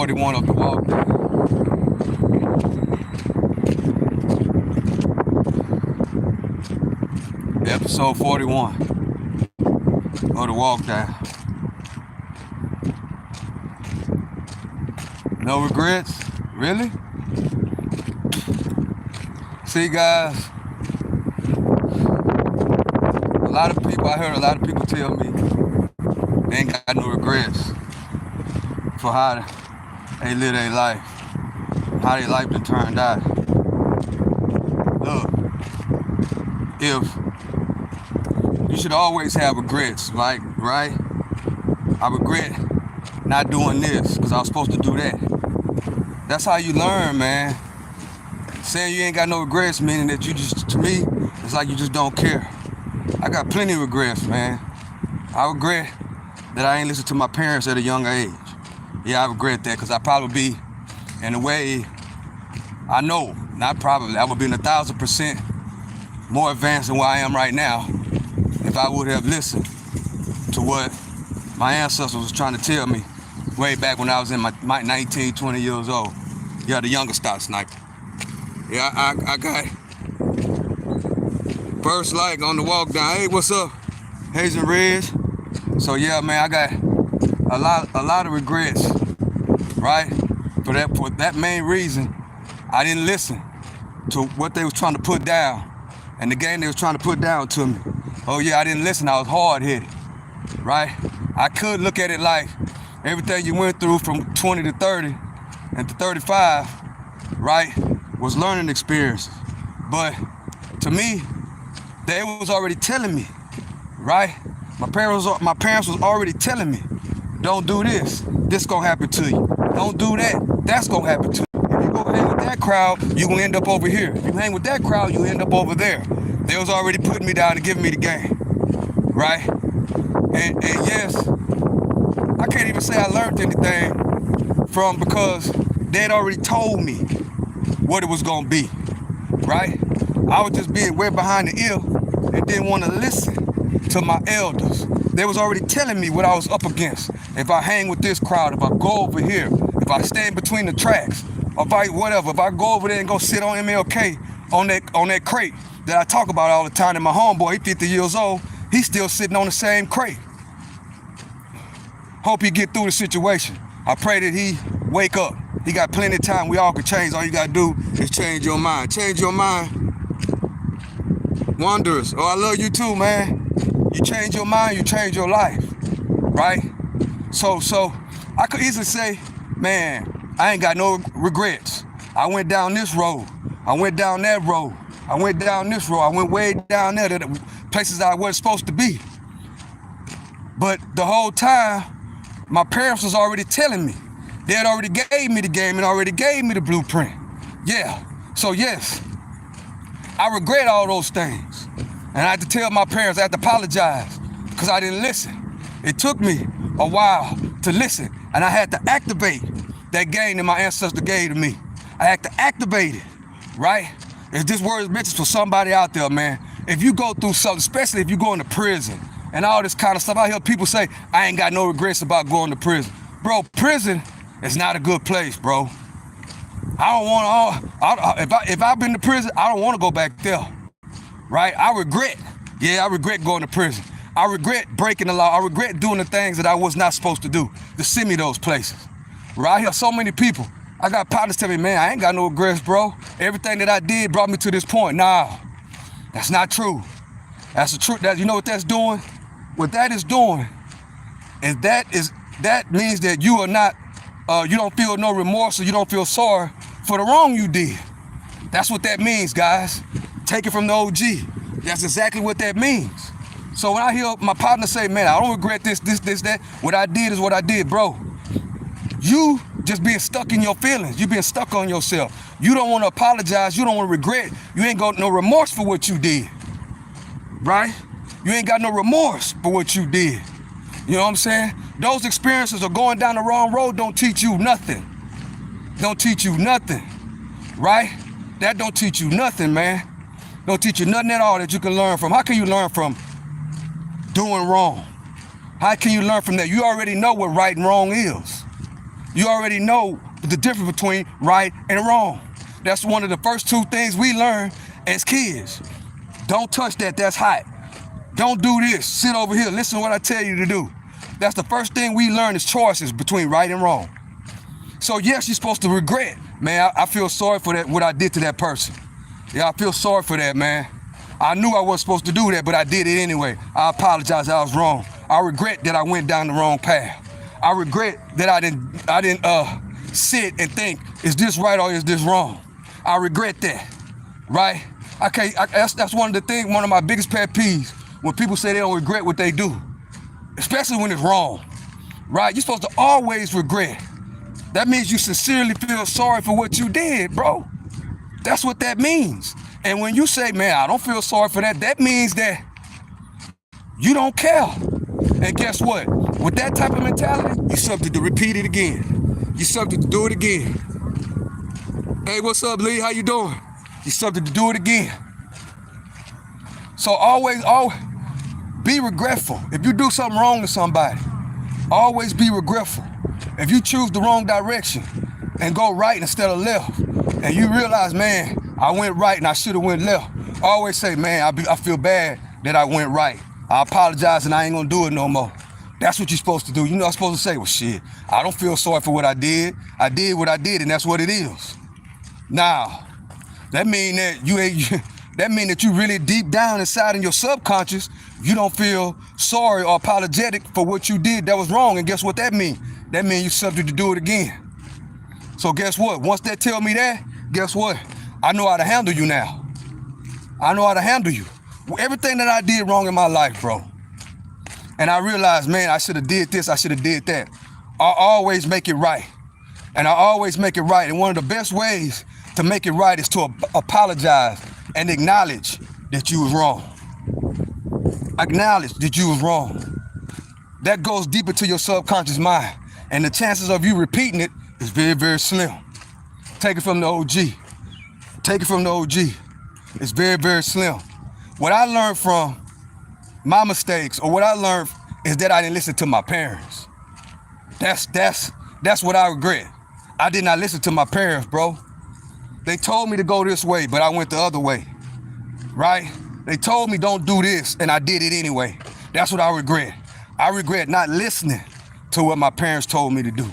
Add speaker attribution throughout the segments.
Speaker 1: 41 of the walk down. Episode 41 of the walk down. No regrets? Really? See, guys, I heard a lot of people tell me they ain't got no regrets for how they live their life, how their life done turned out. Look, you should always have regrets, like, right? I regret not doing this because I was supposed to do that. That's how you learn, man. Saying you ain't got no regrets, meaning that you just, to me, it's like you just don't care. I got plenty of regrets, man. I regret that I ain't listened to my parents at a younger age. Yeah, I regret that because I probably be, in a way, I know, not probably, I would be in 1,000% more advanced than where I am right now if I would have listened to what my ancestors was trying to tell me way back when I was in my 19, 20 years old. Yeah, the younger start sniper. Yeah, I got first like on the walk down. Hey, what's up? Haze and Reds. So yeah, man, I got a lot of regrets, right? For that main reason, I didn't listen to what they was trying to put down and the game they was trying to put down to me. Oh yeah, I didn't listen. I was hard-headed, right? I could look at it like everything you went through from 20 to 30 and to 35, right, was learning experiences. But to me, they was already telling me, right? My parents was already telling me, don't do this. This gonna happen to you. Don't do that. That's gonna happen to you. If you go hang with that crowd, you gonna end up over here. If you hang with that crowd, you end up over there. They was already putting me down and giving me the game, right? And yes, I can't even say I learned anything from because they had already told me what it was gonna be, right? I was just being way behind the ear and didn't want to listen to my elders. They was already telling me what I was up against. If I hang with this crowd, if I go over here, if I stand between the tracks, or if I go over there and go sit on MLK on that crate that I talk about all the time, and my homeboy, he 50 years old, he's still sitting on the same crate. Hope he get through the situation. I pray that he wake up. He got plenty of time. We all can change. All you gotta do is change your mind. Change your mind. Wonders. Oh, I love you too, man. You change your mind, you change your life, right? So I could easily say, man, I ain't got no regrets. I went down this road. I went down that road. I went down this road. I went way down there to the places I wasn't supposed to be. But the whole time, my parents was already telling me. They had already gave me the game and already gave me the blueprint. Yeah, so yes, I regret all those things. And I had to tell my parents, I had to apologize because I didn't listen. It took me a while to listen, and I had to activate that game that my ancestor gave to me. I had to activate it, right? If this word is mentioned for somebody out there, man, if you go through something, especially if you go into prison and all this kind of stuff, I hear people say, I ain't got no regrets about going to prison. Bro, prison is not a good place, bro. I don't want to, if I've been to prison, I don't want to go back there, right? I regret going to prison. I regret breaking the law. I regret doing the things that I was not supposed to do to send me those places. Right? I hear so many people. I got partners tell me, man, I ain't got no regrets, bro. Everything that I did brought me to this point. Nah, that's not true. That's the truth. You know what that's doing? What that is doing is that means that you are not, you don't feel no remorse or you don't feel sorry for the wrong you did. That's what that means, guys. Take it from the OG. That's exactly what that means. So when I hear my partner say, man, I don't regret this, that, what I did is what I did, bro. You just being stuck in your feelings. You being stuck on yourself. You don't want to apologize. You don't want to regret. You ain't got no remorse for what you did, right? You ain't got no remorse for what you did. You know what I'm saying? Those experiences of going down the wrong road don't teach you nothing. Don't teach you nothing, right? That don't teach you nothing, man. Don't teach you nothing at all that you can learn from. How can you learn from doing wrong? How can you learn from that? You already know what right and wrong is. You already know the difference between right and wrong. That's one of the first two things we learn as kids. Don't touch that, that's hot. Don't do this, sit over here, listen to what I tell you to do. That's the first thing we learn is choices between right and wrong. So yes, you're supposed to regret. Man, I feel sorry for that, what I did to that person. Yeah, I feel sorry for that, man. I knew I wasn't supposed to do that, but I did it anyway. I apologize, I was wrong. I regret that I went down the wrong path. I regret that I didn't sit and think, is this right or is this wrong? I regret that, right? That's one of the things, one of my biggest pet peeves, when people say they don't regret what they do, especially when it's wrong, right? You're supposed to always regret. That means you sincerely feel sorry for what you did, bro. That's what that means. And when you say, man, I don't feel sorry for that, that means that you don't care. And guess what? With that type of mentality, you're subject to repeat it again. You're subject to do it again. Hey, what's up, Lee? How you doing? You're subject to do it again. So always be regretful. If you do something wrong to somebody, always be regretful. If you choose the wrong direction and go right instead of left, and you realize, man, I went right and I should have went left, always say, man, I feel bad that I went right. I apologize and I ain't gonna do it no more. That's what you're supposed to do. You're not supposed to say, well, shit, I don't feel sorry for what I did. I did what I did, and that's what it is. Now, that mean that you really deep down inside in your subconscious, you don't feel sorry or apologetic for what you did that was wrong. And guess what that means? That means you're subject to do it again. So guess what? Once they tell me that, guess what? I know how to handle you now. I know how to handle you. Everything that I did wrong in my life, bro. And I realized, man, I should have did this, I should have did that. I always make it right. And I always make it right. And one of the best ways to make it right is to apologize and acknowledge that you was wrong. Acknowledge that you was wrong. That goes deep into your subconscious mind. And the chances of you repeating it is very, very slim. Take it from the OG. Take it from the OG. It's very, very slim. What I learned from my mistakes, or what I learned, is that I didn't listen to my parents. That's what I regret. I did not listen to my parents, bro. They told me to go this way, but I went the other way, right? They told me don't do this, and I did it anyway. That's what I regret. I regret not listening to what my parents told me to do.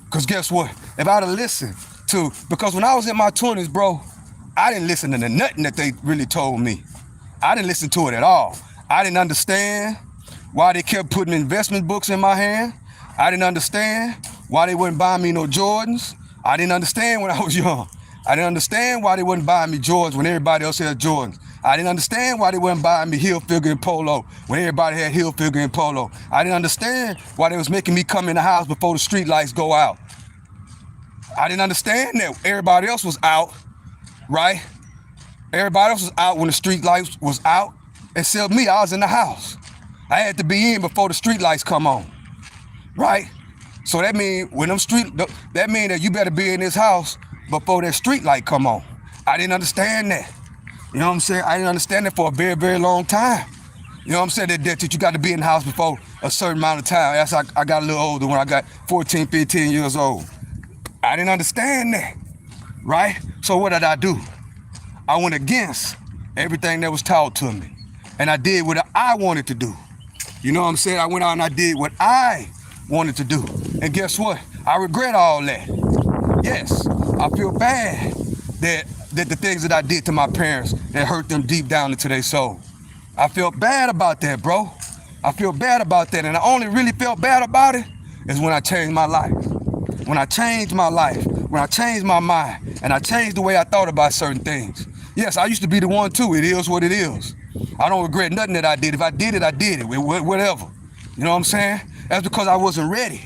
Speaker 1: Because guess what? If I'd have listened to, because when I was in my 20s, bro, I didn't listen to nothing that they really told me. I didn't listen to it at all. I didn't understand why they kept putting investment books in my hand. I didn't understand why they wouldn't buy me no Jordans. I didn't understand when I was young. I didn't understand why they wouldn't buy me Jordans when everybody else had Jordans. I didn't understand why they wouldn't buy me Hilfiger and Polo when everybody had Hilfiger and Polo. I didn't understand why they was making me come in the house before the street lights go out. I didn't understand that everybody else was out, right? Everybody else was out when the street lights was out, except me. I was in the house. I had to be in before the street lights come on, right? So that mean when that mean that you better be in this house before that street light come on. I didn't understand that. You know what I'm saying? I didn't understand that for a very, very long time. You know what I'm saying? That you got to be in the house before a certain amount of time. That's I got a little older when I got 14, 15 years old. I didn't understand that, right? So what did I do? I went against everything that was taught to me. And I did what I wanted to do. You know what I'm saying? I went out and I did what I wanted to do. And guess what? I regret all that. Yes, I feel bad that the things that I did to my parents that hurt them deep down into their soul. I feel bad about that, bro. I feel bad about that. And I only really felt bad about it is when I changed my life. When I changed my life, when I changed my mind, and I changed the way I thought about certain things. Yes, I used to be the one too. It is what it is. I don't regret nothing that I did. If I did it, I did it. Whatever. You know what I'm saying? That's because I wasn't ready.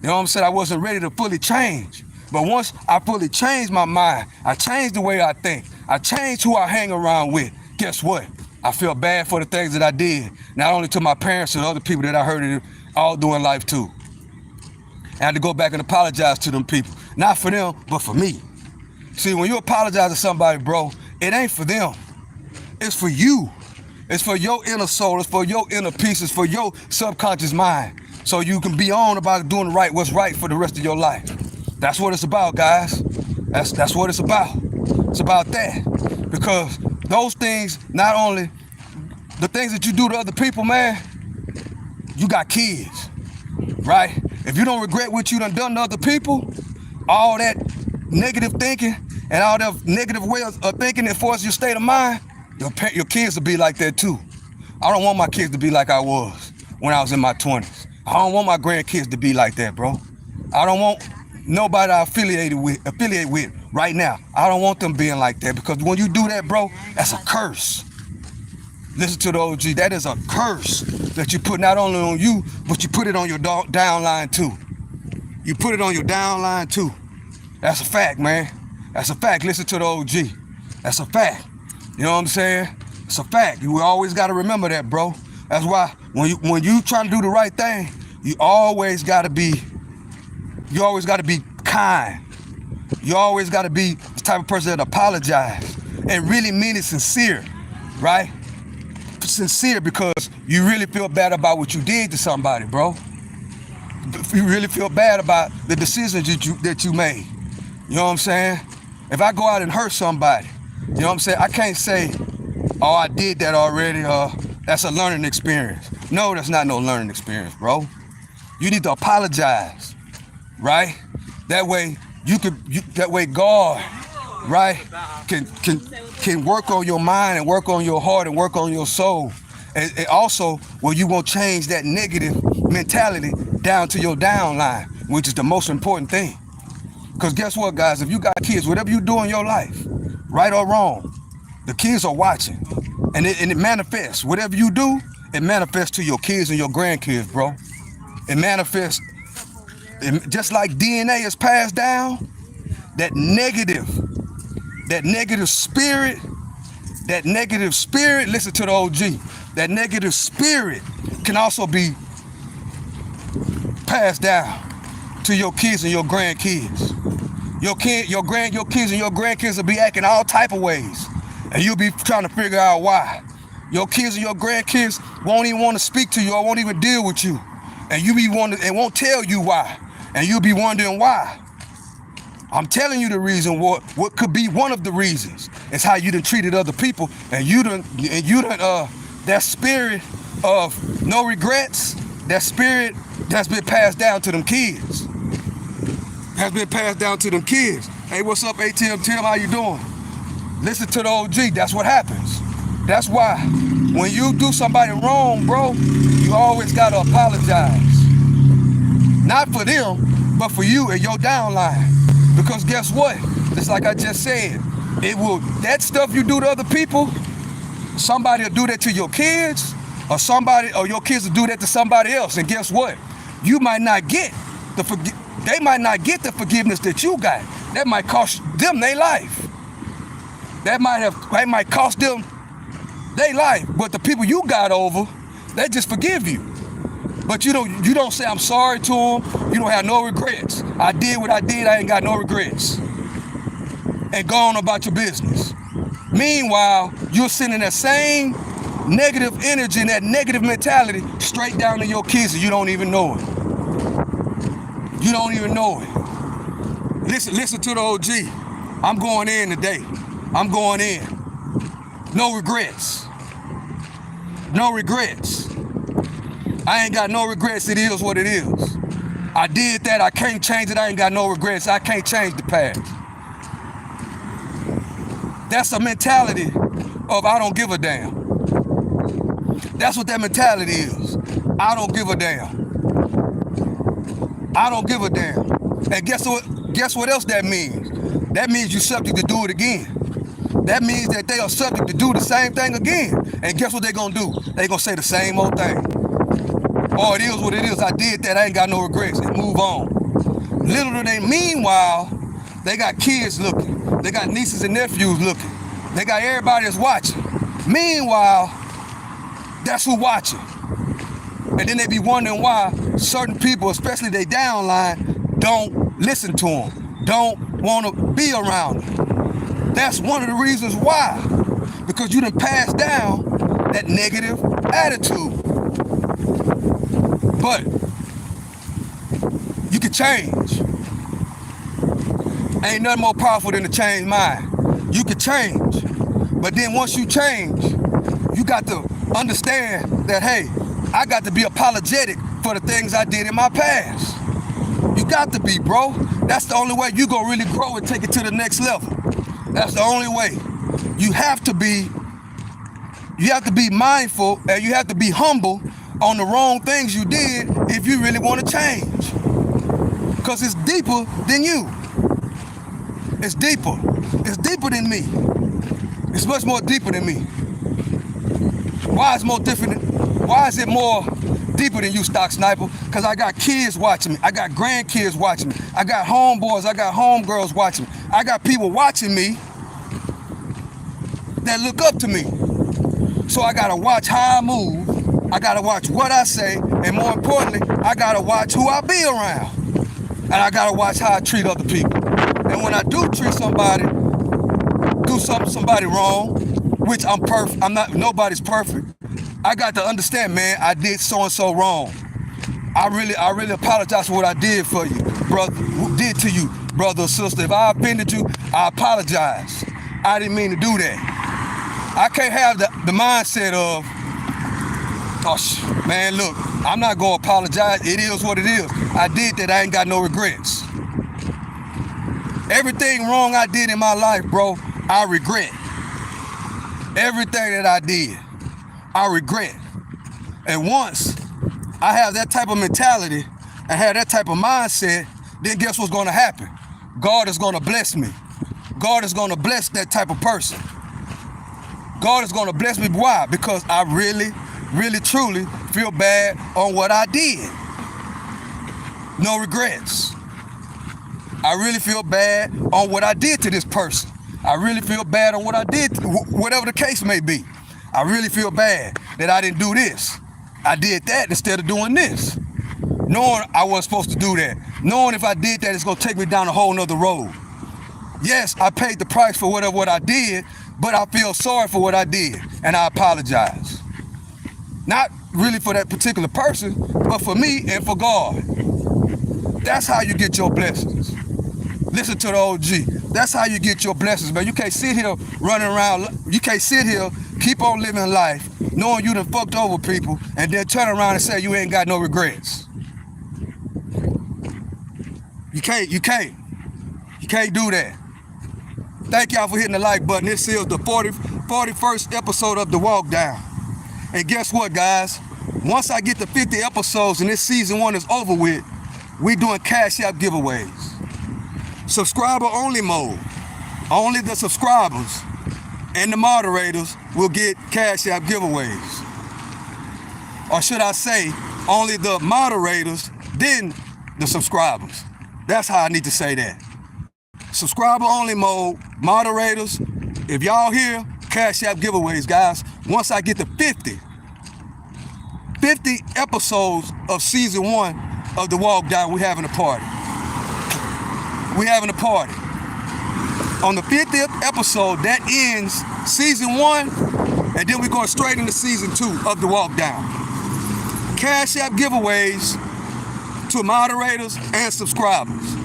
Speaker 1: You know what I'm saying? I wasn't ready to fully change. But once I fully changed my mind, I changed the way I think, I changed who I hang around with, guess what? I feel bad for the things that I did, not only to my parents and other people that I hurted all doing life too. I had to go back and apologize to them people. Not for them, but for me. See, when you apologize to somebody, bro, it ain't for them. It's for you. It's for your inner soul. It's for your inner peace. It's for your subconscious mind. so you can be on about doing what's right for the rest of your life. That's what it's about, guys. That's what it's about. It's about that. Because those things, not only the things that you do to other people, man, you got kids, right? If you don't regret what you done to other people, all that negative thinking and all that negative way of thinking that forces your state of mind, your kids will be like that too. I don't want my kids to be like I was when I was in my 20s. I don't want my grandkids to be like that, bro. I don't want nobody I affiliate with right now. I don't want them being like that, because when you do that, bro, that's a curse. Listen to the OG. That is a curse that you put not only on you, but you put it on your downline too. You put it on your downline too. That's a fact, man. That's a fact. Listen to the OG. That's a fact. You know what I'm saying? It's a fact. You always got to remember that, bro. That's why when you trying to do the right thing, you always got to be kind. You always got to be the type of person that apologize and really mean it sincere, right? Sincere, because you really feel bad about what you did to somebody, bro. You really feel bad about the decisions that you made. You know what I'm saying? If I go out and hurt somebody, you know what I'm saying? I can't say, oh, I did that already. That's a learning experience. No, that's not no learning experience, bro. You need to apologize, right? That way that way God, right, can work on your mind and work on your heart and work on your soul. And also, where you won't change that negative mentality down to your downline, which is the most important thing. Because guess what, guys? If you got kids, whatever you do in your life, right or wrong, the kids are watching. And it manifests. Whatever you do, it manifests to your kids and your grandkids, bro. It manifests. Just like DNA is passed down, that negative spirit, listen to the OG, that negative spirit can also be passed down to your kids and your grandkids. Your kids and your grandkids will be acting all type of ways, and you'll be trying to figure out why. Your kids and your grandkids won't even want to speak to you or won't even deal with you, and you be wondering and won't tell you why, and you'll be wondering why. I'm telling you the reason. What could be one of the reasons is how you done treated other people, and you done that spirit of no regrets, that spirit that's been passed down to them kids. Hey, what's up, ATM Tim? How you doing? Listen to the OG. That's what happens. That's why when you do somebody wrong, bro, you always gotta apologize. Not for them, but for you and your downline. Because guess what? Just like I just said, that stuff you do to other people, somebody will do that to your kids, or your kids will do that to somebody else. And guess what? You might not get they might not get the forgiveness that you got. That might cost them their life. That might cost them their life. But the people you got over, they just forgive you. But you don't say I'm sorry to them. You don't have no regrets. I did what I did. I ain't got no regrets. And go on about your business. Meanwhile, you're sending that same negative energy and that negative mentality straight down to your kids, and you don't even know it. You don't even know it. Listen to the OG. I'm going in today. I'm going in. No regrets. No regrets. I ain't got no regrets. It is what it is. I did that. I can't change it. I ain't got no regrets. I can't change the past. That's a mentality of I don't give a damn. That's what that mentality is. I don't give a damn. I don't give a damn. And guess what else that means? That means you're subject to do it again. That means that they are subject to do the same thing again. And guess what they're gonna do? They're gonna say the same old thing. Oh, it is what it is. I did that. I ain't got no regrets. And move on. Little do they, meanwhile, they got kids looking. They got nieces and nephews looking. They got everybody that's watching. Meanwhile, that's who watching. And then they be wondering why certain people, especially they downline, don't listen to them, don't want to be around them. That's one of the reasons why. Because you done passed down that negative attitude. But You can change. Ain't nothing more powerful than a changed mind. You can change. But then once you change, you got to understand that, hey, I got to be apologetic for the things I did in my past. You got to be, bro. That's the only way you gonna really grow and take it to the next level. That's the only way. You have to be mindful, and you have to be humble on the wrong things you did if you really want to change. Because it's deeper than you. It's deeper. It's deeper than me. It's much more deeper than me. Why is it more deeper than you, Stock Sniper? Because I got kids watching me. I got grandkids watching me. I got homeboys. I got homegirls watching me. I got people watching me that look up to me. So I gotta watch how I move. I gotta watch what I say. And more importantly, I gotta watch who I be around. And I gotta watch how I treat other people. And when I do treat somebody, do somebody wrong, which nobody's perfect. I got to understand, man, I did so-and-so wrong. I really apologize for what I did for you, brother, to you, brother or sister. If I offended you, I apologize. I didn't mean to do that. I can't have the mindset of, man, look, I'm not going to apologize. It is what it is. I did that. I ain't got no regrets. Everything wrong I did in my life, bro, I regret. Everything that I did, I regret. And once I have that type of mentality and have that type of mindset, then guess what's going to happen? God is going to bless me. God is going to bless that type of person. God is going to bless me. Why? Because I really, truly feel bad on what I did. No regrets. I really feel bad on what I did to this person. I really feel bad on what I did, whatever the case may be. I really feel bad that I didn't do this. I did that instead of doing this. Knowing I wasn't supposed to do that. Knowing if I did that, it's going to take me down a whole nother road. Yes, I paid the price for what I did, but I feel sorry for what I did, and I apologize. Not really for that particular person, but for me and for God. That's how you get your blessings. Listen to the OG. That's how you get your blessings, man. You can't sit here running around. You can't sit here, keep on living life, knowing you done fucked over people, and then turn around and say you ain't got no regrets. You can't do that. Thank y'all for hitting the like button. This is the 41st episode of The Walk Down. And guess what, guys? Once I get to 50 episodes and this season 1 is over with, we doing Cash App giveaways. Subscriber only mode. Only the subscribers and the moderators will get Cash App giveaways. Or should I say, only the moderators, then the subscribers. That's how I need to say that. Subscriber only mode, moderators. If y'all here, Cash App giveaways, guys. Once I get to 50 episodes of season 1 of The Walk Down, we're having a party. We're having a party. On the 50th episode, that ends season 1, and then we're going straight into season 2 of The Walk Down. Cash App giveaways to moderators and subscribers.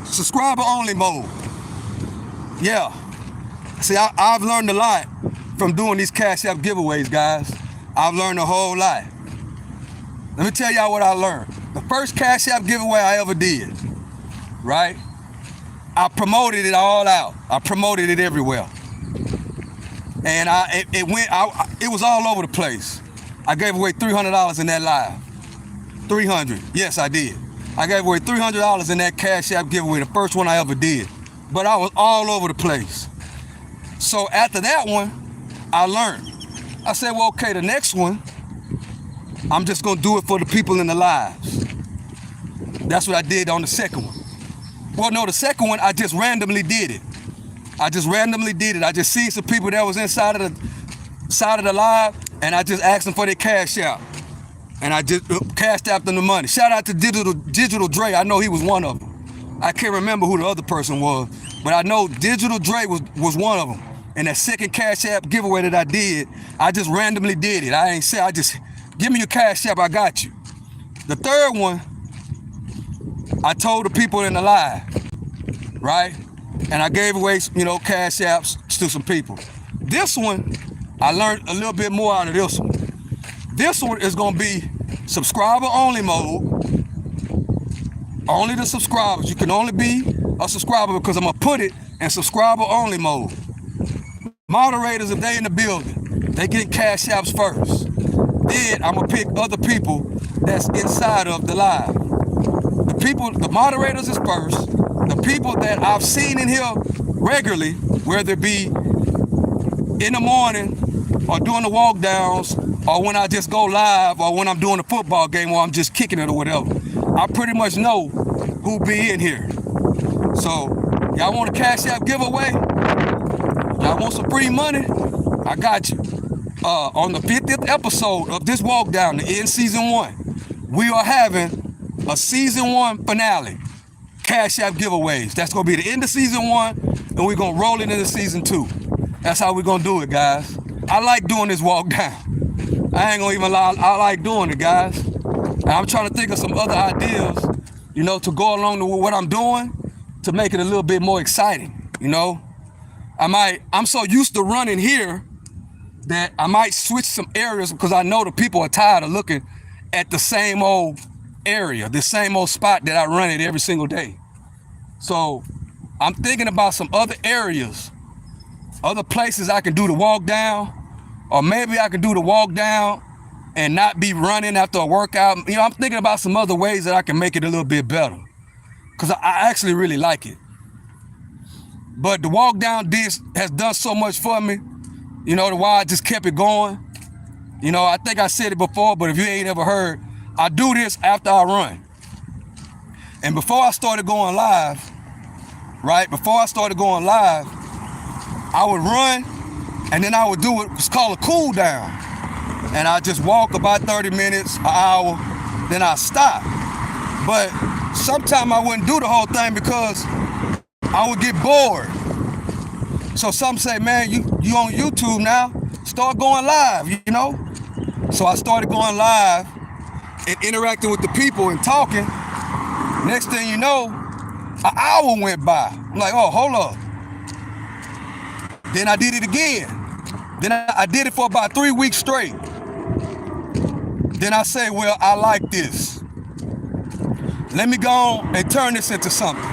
Speaker 1: Subscriber only mode. Yeah. See, I've learned a lot from doing these Cash App giveaways, guys. I've learned a whole lot. Let me tell y'all what I learned. The first Cash App giveaway I ever did, right? I promoted it all out. I promoted it everywhere. And it was all over the place. I gave away $300 in that live. 300, yes, I did. I gave away $300 in that Cash App giveaway, the first one I ever did. But I was all over the place. So after that one, I learned. I said, well, okay, the next one, I'm just gonna do it for the people in the lives. That's what I did on the second one. Well, no, the second one, I just randomly did it. I just seen some people that was inside of the live, and I just asked them for their Cash App. And I just cashed out them the money. Shout out to Digital Dre. I know he was one of them. I can't remember who the other person was, but I know Digital Dre was one of them. And that second Cash App giveaway that I did, I just randomly did it. I ain't say, I just, give me your Cash App, I got you. The third one, I told the people in the live, right? And I gave away, Cash Apps to some people. This one, I learned a little bit more out of this one. This one is gonna be subscriber only mode. Only the subscribers. You can only be a subscriber because I'm gonna put it in subscriber only mode. Moderators, if they in the building, they get Cash Apps first. Then I'm gonna pick other people that's inside of the live. The moderators is first. The people that I've seen in here regularly, whether it be in the morning or doing the walk downs or when I just go live or when I'm doing a football game or I'm just kicking it or whatever, I pretty much know who be in here. So y'all want a Cash App giveaway? Y'all want some free money? I got you. On the 50th episode of this walk down, the end season 1, we are having a season 1 finale. Cash App giveaways. That's gonna be the end of season 1, and we're gonna roll it into season 2. That's how we're gonna do it, guys. I like doing this walk down. I ain't gonna even lie, I like doing it, guys. And I'm trying to think of some other ideas, to go along with what I'm doing to make it a little bit more exciting, I'm so used to running here that I might switch some areas because I know the people are tired of looking at the same old area, the same old spot that I run at every single day. So I'm thinking about some other areas, other places I can do the walk down, or maybe I can do the walk down and not be running after a workout. I'm thinking about some other ways that I can make it a little bit better because I actually really like it. But the walk down has done so much for me, the why I just kept it going. I think I said it before, but if you ain't ever heard, I do this after I run. And before I started going live, I would run and then I would do it's called a cool down. And I just walk about 30 minutes, an hour, then I stop. But sometimes I wouldn't do the whole thing because I would get bored. So some say, man, you on YouTube now, start going live, So I started going live and interacting with the people and talking. Next thing you know, an hour went by. I'm like, oh, hold up. Then I did it again. Then I did it for about 3 weeks straight. Then I say, well, I like this. Let me go on and turn this into something.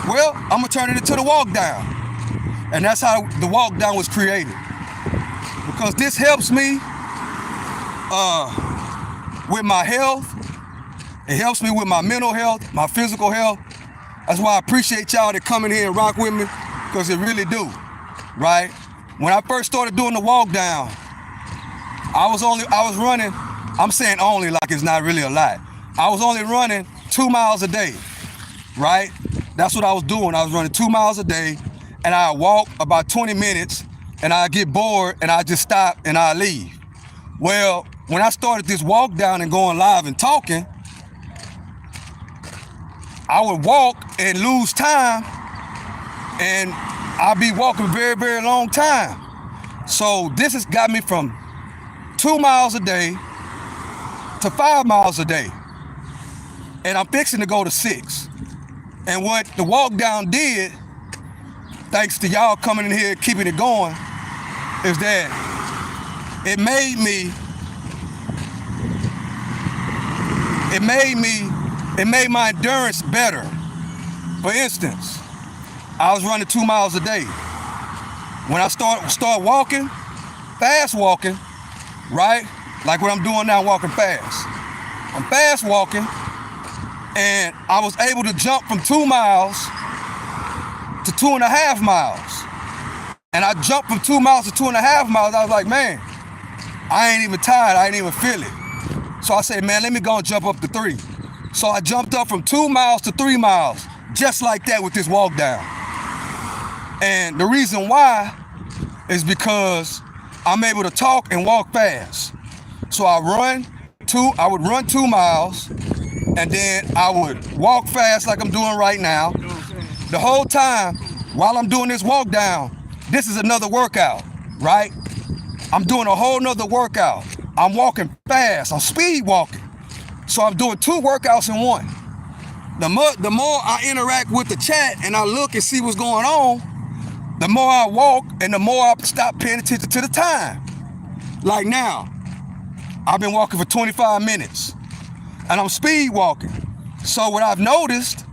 Speaker 1: Well, I'm gonna turn it into the walk down. And that's how the walk down was created. Because this helps me with my health. It helps me with my mental health, my physical health. That's why I appreciate y'all that come in here and rock with me, because it really do, right? When I first started doing the walk down, I was running, I'm saying only like it's not really a lot. I was only running 2 miles a day, right? That's what I was doing. I was running 2 miles a day, and I walk about 20 minutes, and I get bored, and I just stop, and I leave. Well, when I started this walk down and going live and talking, I would walk and lose time, and I'd be walking very, very long time. So this has got me from 2 miles a day to 5 miles a day. And I'm fixing to go to 6. And what the walk down did, thanks to y'all coming in here keeping it going, is that it made my endurance better. For instance, I was running 2 miles a day. When I start walking, fast walking, right? Like what I'm doing now, walking fast. I'm fast walking, and I was able to jump from 2 miles to 2.5 miles. And I jumped from 2 miles to 2.5 miles. I was like, man, I ain't even tired. I ain't even feel it. So I said, man, let me go and jump up to 3. So I jumped up from 2 miles to 3 miles, just like that with this walk down. And the reason why is because I'm able to talk and walk fast. So I would run 2 miles, and then I would walk fast like I'm doing right now. The whole time, while I'm doing this walk down, This is another workout, right? I'm doing a whole nother workout. I'm walking fast. I'm speed walking. So I'm doing 2 workouts in one. The more I interact with the chat and I look and see what's going on, the more I walk and the more I stop paying attention to the time. Like now, I've been walking for 25 minutes and I'm speed walking. So what I noticed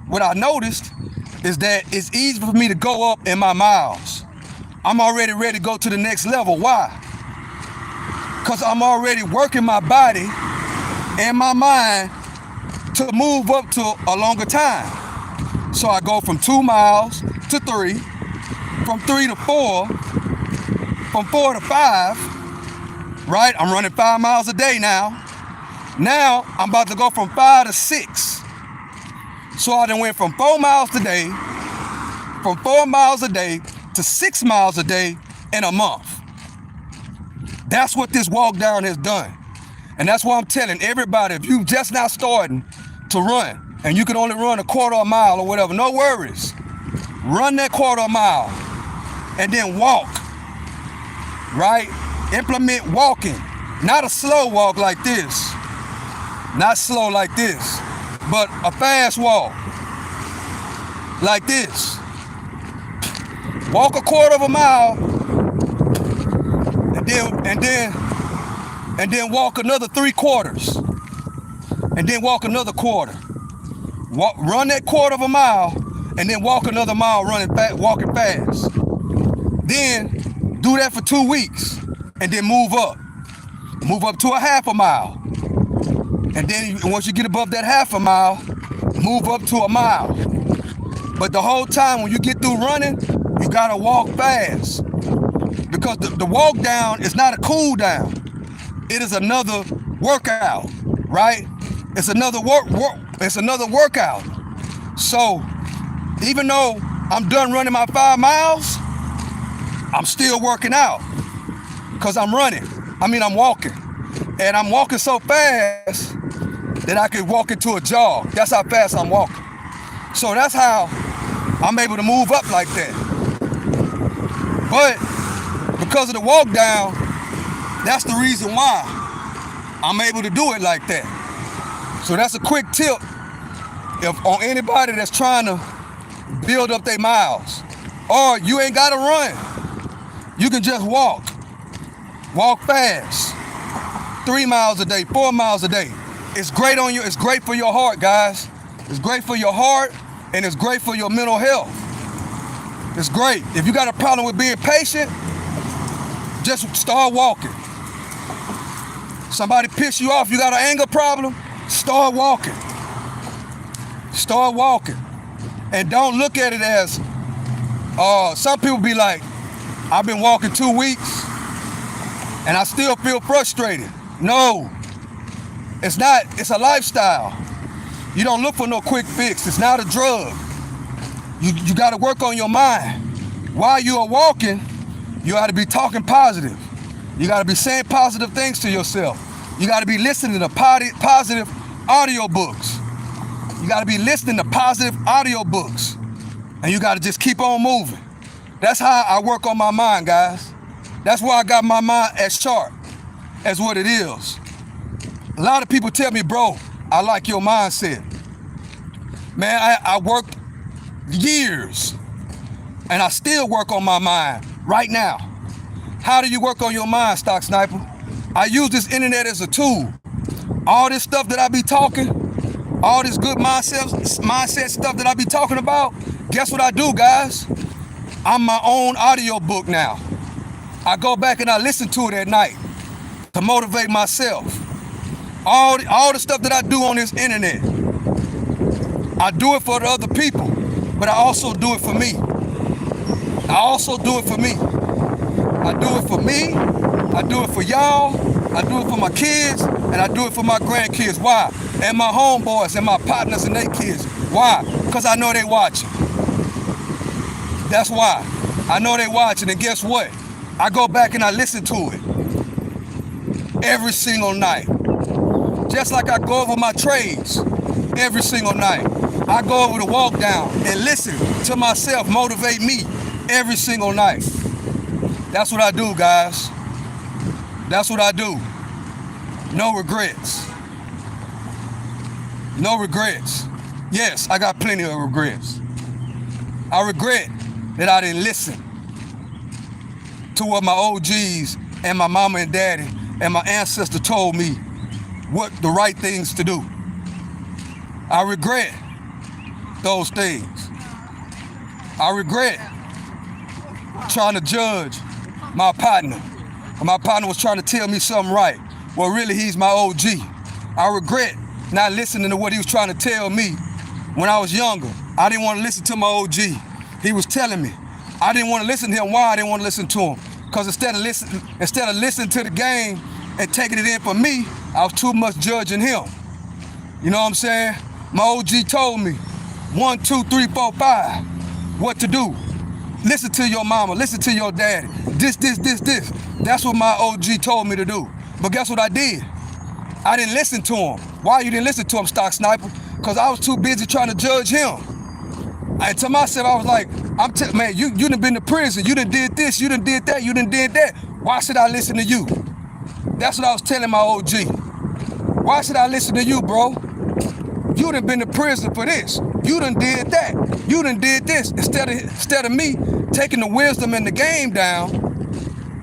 Speaker 1: is that it's easy for me to go up in my miles. I'm already ready to go to the next level. Why? Because I'm already working my body and my mind to move up to a longer time. So I go from 2 miles to 3, from 3 to 4, from 4 to 5, right? I'm running 5 miles a day now. Now I'm about to go from 5 to 6. So I done went from 4 miles a day, from 4 miles a day to 6 miles a day in a month. That's what this walk down has done. And that's why I'm telling everybody, if you just now starting to run and you can only run a quarter of a mile or whatever, no worries. Run that quarter of a mile and then walk, right? Implement walking, not a slow walk like this, not slow like this, but a fast walk like this. Walk a quarter of a mile and then walk another 3 quarters and then walk another quarter. Run that quarter of a mile and then walk another mile walking fast. Then do that for 2 weeks and then move up to a half a mile. And then once you get above that half a mile, move up to a mile. But the whole time when you get through running, you gotta walk fast. Because the walk down is not a cool down. It is another workout, right? It's another workout. So even though I'm done running my 5 miles, I'm still working out because I'm walking. And I'm walking so fast that I could walk into a jog. That's how fast I'm walking. So that's how I'm able to move up like that. But because of the walk down, that's the reason why I'm able to do it like that. So that's a quick tip on anybody that's trying to build up their miles. Or you ain't gotta run. You can just walk. Walk fast. 3 miles a day, 4 miles a day. It's great on you. It's great for your heart, guys. It's great for your heart and it's great for your mental health. It's great. If you got a problem with being patient, just start walking. Somebody piss you off, you got an anger problem, start walking. Start walking. And don't look at it as, some people be like, I've been walking 2 weeks and I still feel frustrated. No, it's not. It's a lifestyle. You don't look for no quick fix. It's not a drug. You got to work on your mind. While you are walking, you got to be talking positive. You got to be saying positive things to yourself. You got to be listening to positive audio books. You got to be listening to positive audio books. And you got to just keep on moving. That's how I work on my mind, guys. That's why I got my mind as sharp as what it is. A lot of people tell me, bro, I like your mindset. Man, I worked years and I still work on my mind right now. How do you work on your mind, Stock Sniper? I use this internet as a tool. All this stuff that I be talking, all this good mindset stuff that I be talking about, guess what I do, guys? I'm my own audio book now. I go back and I listen to it at night to motivate myself. All the stuff that I do on this internet, I do it for the other people, but I also do it for me. I do it for me. I do it for y'all. I do it for my kids, and I do it for my grandkids. Why? And my homeboys and my partners and their kids. Why? Because I know they watching. That's why. I know they watching, and guess what? I go back and I listen to it every single night. Just like I go over my trades every single night. I go over the walk down and listen to myself motivate me every single night. That's what I do, guys. That's what I do. No regrets. No regrets. Yes, I got plenty of regrets. I regret that I didn't listen to what my OGs and my mama and daddy and my ancestor told me what the right things to do. I regret those things. I regret trying to judge my partner. My partner was trying to tell me something right. Well, really, he's my OG. I regret not listening to what he was trying to tell me when I was younger. I didn't want to listen to my OG. He was telling me. I didn't want to listen to him. Why I didn't want to listen to him? Because instead of listening to the game and taking it in for me, I was too much judging him. You know what I'm saying? My OG told me 1, 2, 3, 4, 5 what to do. Listen to your mama, listen to your daddy. This. That's what my OG told me to do. But guess what I did? I didn't listen to him. Why you didn't listen to him, Stock Sniper? Because I was too busy trying to judge him. And to myself, I was like, man, you done been to prison. You done did this, you done did that, you done did that. Why should I listen to you? That's what I was telling my OG. Why should I listen to you, bro? You done been to prison for this. You done did that. You done did this. Instead of me taking the wisdom and the game down,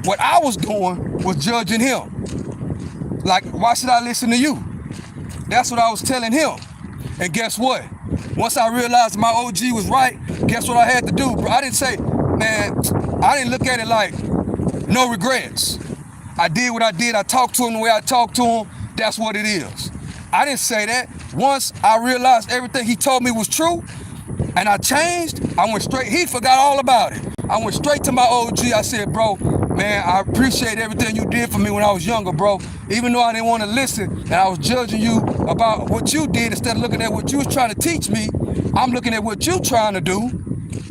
Speaker 1: what I was doing was judging him. Like, why should I listen to you? That's what I was telling him. And guess what? Once I realized my OG was right, guess what I had to do, bro? I didn't say, man, I didn't look at it like no regrets. I did what I did. I talked to him the way I talked to him. That's what it is. I didn't say that. Once I realized everything he told me was true and I changed, I went straight. He forgot all about it. I went straight to my OG. I said, bro, man, I appreciate everything you did for me when I was younger, bro. Even though I didn't want to listen and I was judging you about what you did instead of looking at what you was trying to teach me, I'm looking at what you trying to do,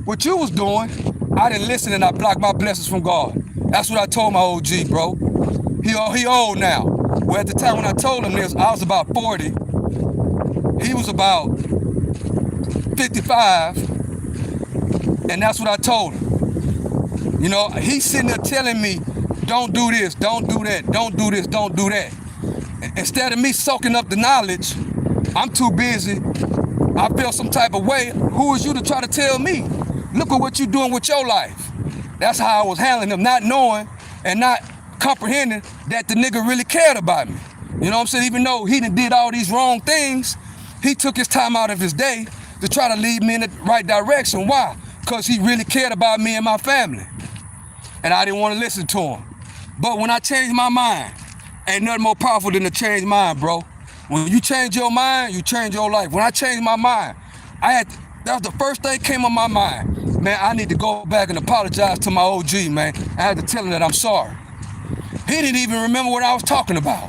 Speaker 1: what you was doing. I didn't listen and I blocked my blessings from God. That's what I told my OG, bro. He old now. Well, at the time when I told him this, I was about 40. He was about 55. And that's what I told him. You know, he's sitting there telling me, don't do this, don't do that, don't do this, don't do that. Instead of me soaking up the knowledge, I'm too busy. I feel some type of way. Who is you to try to tell me? Look at what you're doing with your life. That's how I was handling him, not knowing and not comprehending that the nigga really cared about me. You know what I'm saying? Even though he done did all these wrong things, he took his time out of his day to try to lead me in the right direction. Why? Because he really cared about me and my family. And I didn't want to listen to him. But when I changed my mind, ain't nothing more powerful than to change mine, bro. When you change your mind, you change your life. When I changed my mind, that was the first thing came on my mind. Man, I need to go back and apologize to my OG, man. I had to tell him that I'm sorry. He didn't even remember what I was talking about.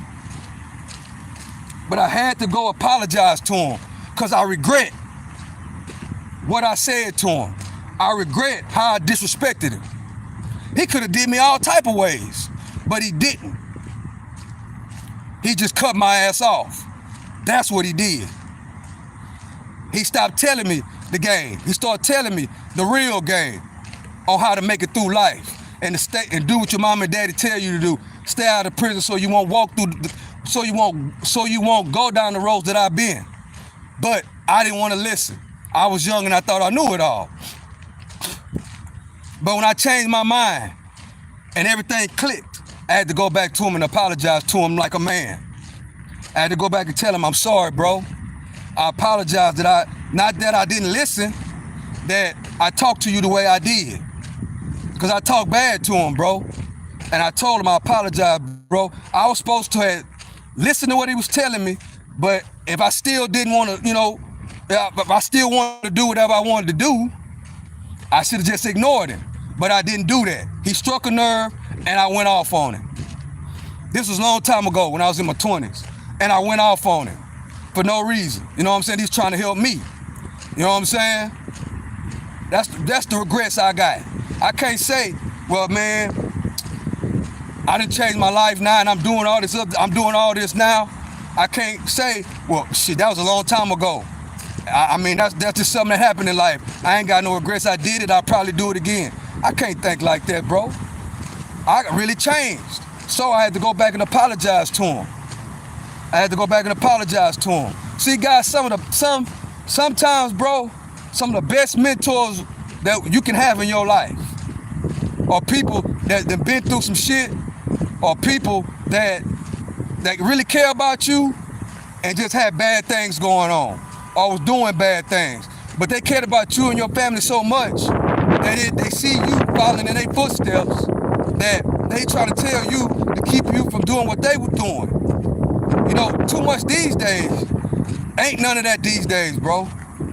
Speaker 1: But I had to go apologize to him because I regret what I said to him. I regret how I disrespected him. He could have did me all type of ways, but he didn't. He just cut my ass off. That's what he did. He stopped telling me the game. He started telling me the real game on how to make it through life and to stay and do what your mom and daddy tell you to do. Stay out of prison so you won't walk through, so you won't go down the roads that I've been. But I didn't want to listen. I was young and I thought I knew it all. But when I changed my mind and everything clicked, I had to go back to him and apologize to him like a man. I had to go back and tell him, I'm sorry, bro. I apologize not that I didn't listen, that I talked to you the way I did. Because I talked bad to him, bro. And I told him I apologize, bro. I was supposed to have listened to what he was telling me, but if I still didn't want to, if I still wanted to do whatever I wanted to do, I should have just ignored him. But I didn't do that. He struck a nerve and I went off on him. This was a long time ago when I was in my 20s. And I went off on him for no reason. You know what I'm saying? He's trying to help me. You know what I'm saying? That's the regrets I got. I can't say, well, man, I done changed my life now and I'm doing all this now. I can't say, well, shit, that was a long time ago. I mean, that's just something that happened in life. I ain't got no regrets. I did it, I'll probably do it again. I can't think like that, bro. I really changed. So I had to go back and apologize to him. See, guys, sometimes, bro, some of the best mentors that you can have in your life are people that have been through some shit, or people that really care about you and just had bad things going on, or was doing bad things. But they cared about you and your family so much that they see you following in their footsteps, that they try to tell you to keep you from doing what they were doing. You know, too much these days. Ain't none of that these days, bro.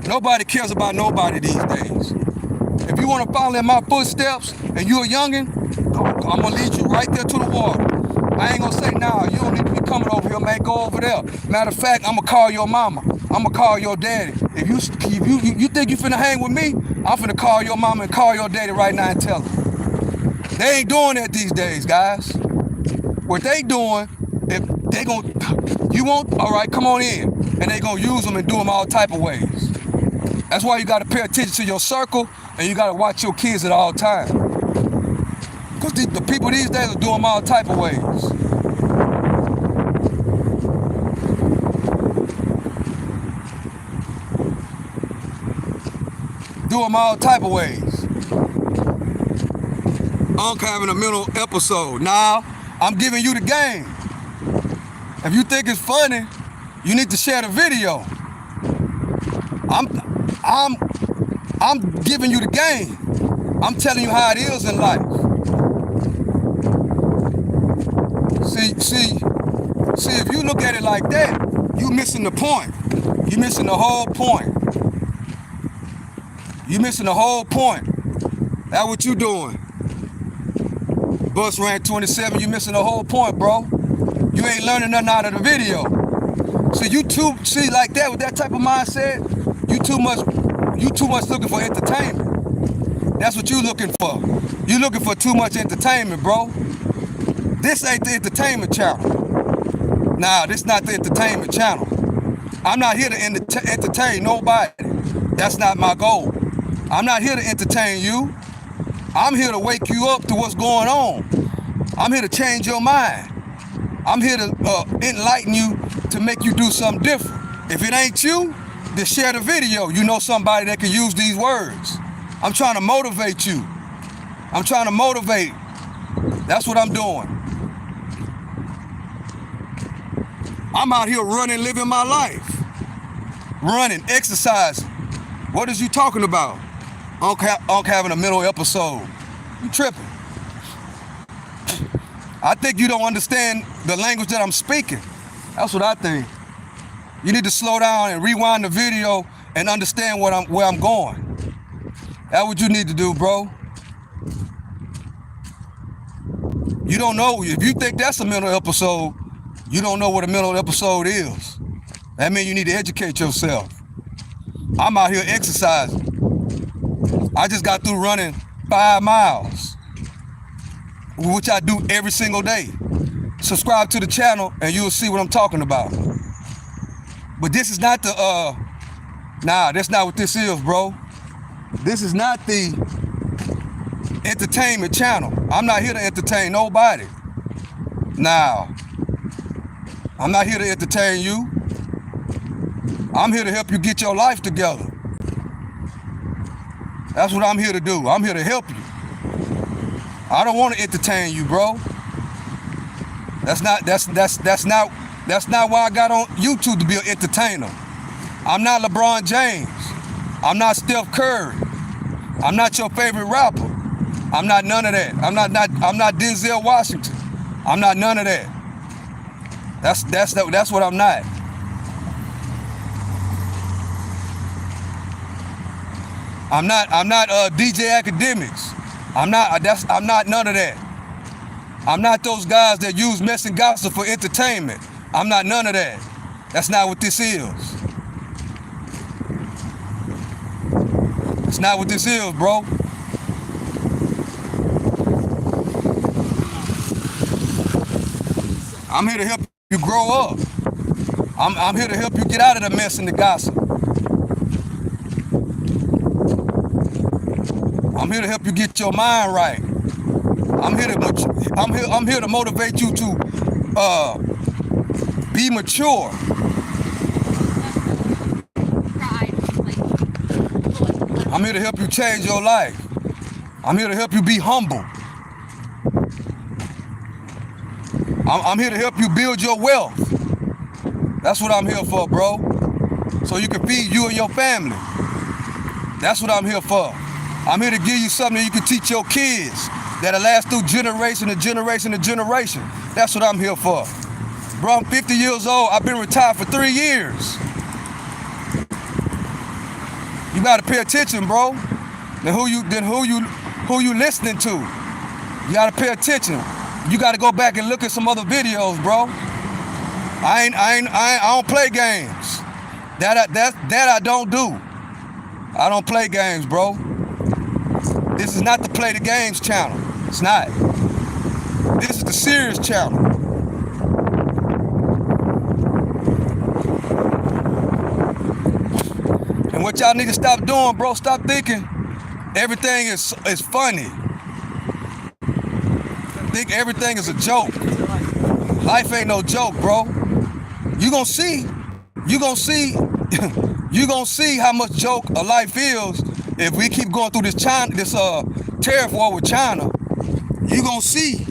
Speaker 1: Nobody cares about nobody these days. If you want to follow in my footsteps and you're a youngin', I'm going to lead you right there to the water. I ain't going to say, nah, you don't need to be coming over here, man. Go over there. Matter of fact, I'm going to call your mama. I'm going to call your daddy. If you think you finna hang with me, I'm finna call your mama and call your daddy right now and tell them. They ain't doing that these days, guys. What they doing, if they gon', you want, all right, come on in. And they gonna use them and do them all type of ways. That's why you gotta pay attention to your circle, and you gotta watch your kids at all times. Because the people these days are doing them all type of ways. Do them all type of ways. I'm having a mental episode. Now, I'm giving you the game. If you think it's funny, you need to share the video. I'm giving you the game. I'm telling you how it is in life. See, if you look at it like that, you missing the point. You missing the whole point. That's what you doing. Bus ran 27, you missing the whole point, bro. You ain't learning nothing out of the video. So like that, with that type of mindset, you too much looking for entertainment. That's what you looking for. You looking for too much entertainment, bro. This ain't the entertainment channel. Nah, this not the entertainment channel. I'm not here to entertain nobody. That's not my goal. I'm not here to entertain you. I'm here to wake you up to what's going on. I'm here to change your mind. I'm here to enlighten you, to make you do something different. If it ain't you, then share the video. You know somebody that can use these words. I'm trying to motivate you. That's what I'm doing. I'm out here running, living my life. Running, exercising. What is you talking about? Unc having a mental episode. You tripping. I think you don't understand the language that I'm speaking. That's what I think. You need to slow down and rewind the video and understand where I'm going. That's what you need to do, bro. You don't know. If you think that's a mental episode, you don't know what a mental episode is. That means you need to educate yourself. I'm out here exercising. I just got through running 5 miles, which I do every single day. Subscribe to the channel and you'll see what I'm talking about. But this is not the, that's not what this is, bro. This is not the entertainment channel. I'm not here to entertain nobody. Nah, I'm not here to entertain you. I'm here to help you get your life together. That's what I'm here to do. I'm here to help you. I don't want to entertain you, bro. That's not why I got on YouTube, to be an entertainer. I'm not LeBron James. I'm not Steph Curry. I'm not your favorite rapper. I'm not none of that. I'm not Denzel Washington. I'm not none of that. That's what I'm not. I'm not DJ Academics. I'm not none of that. I'm not those guys that use mess and gossip for entertainment. I'm not none of that. That's not what this is. It's not what this is, bro. I'm here to help you grow up. I'm here to help you get out of the mess and the gossip. I'm here to help you get your mind right. I'm here to motivate you to be mature. I'm here to help you change your life. I'm here to help you be humble. I'm here to help you build your wealth. That's what I'm here for, bro. So you can feed you and your family. That's what I'm here for. I'm here to give you something that you can teach your kids that'll last through generation to generation to generation. That's what I'm here for. Bro, I'm 50 years old. I've been retired for 3 years. You gotta pay attention, bro. Then who you listening to? You gotta pay attention. You gotta go back and look at some other videos, bro. I don't play games. That I don't do. I don't play games, bro. This is not the Play the Games channel. It's not. This is the serious channel. And what y'all need to stop doing, bro, stop thinking everything is funny. Think everything is a joke. Life ain't no joke, bro. You gonna see how much joke a life is if we keep going through this tariff war with China. You gonna see.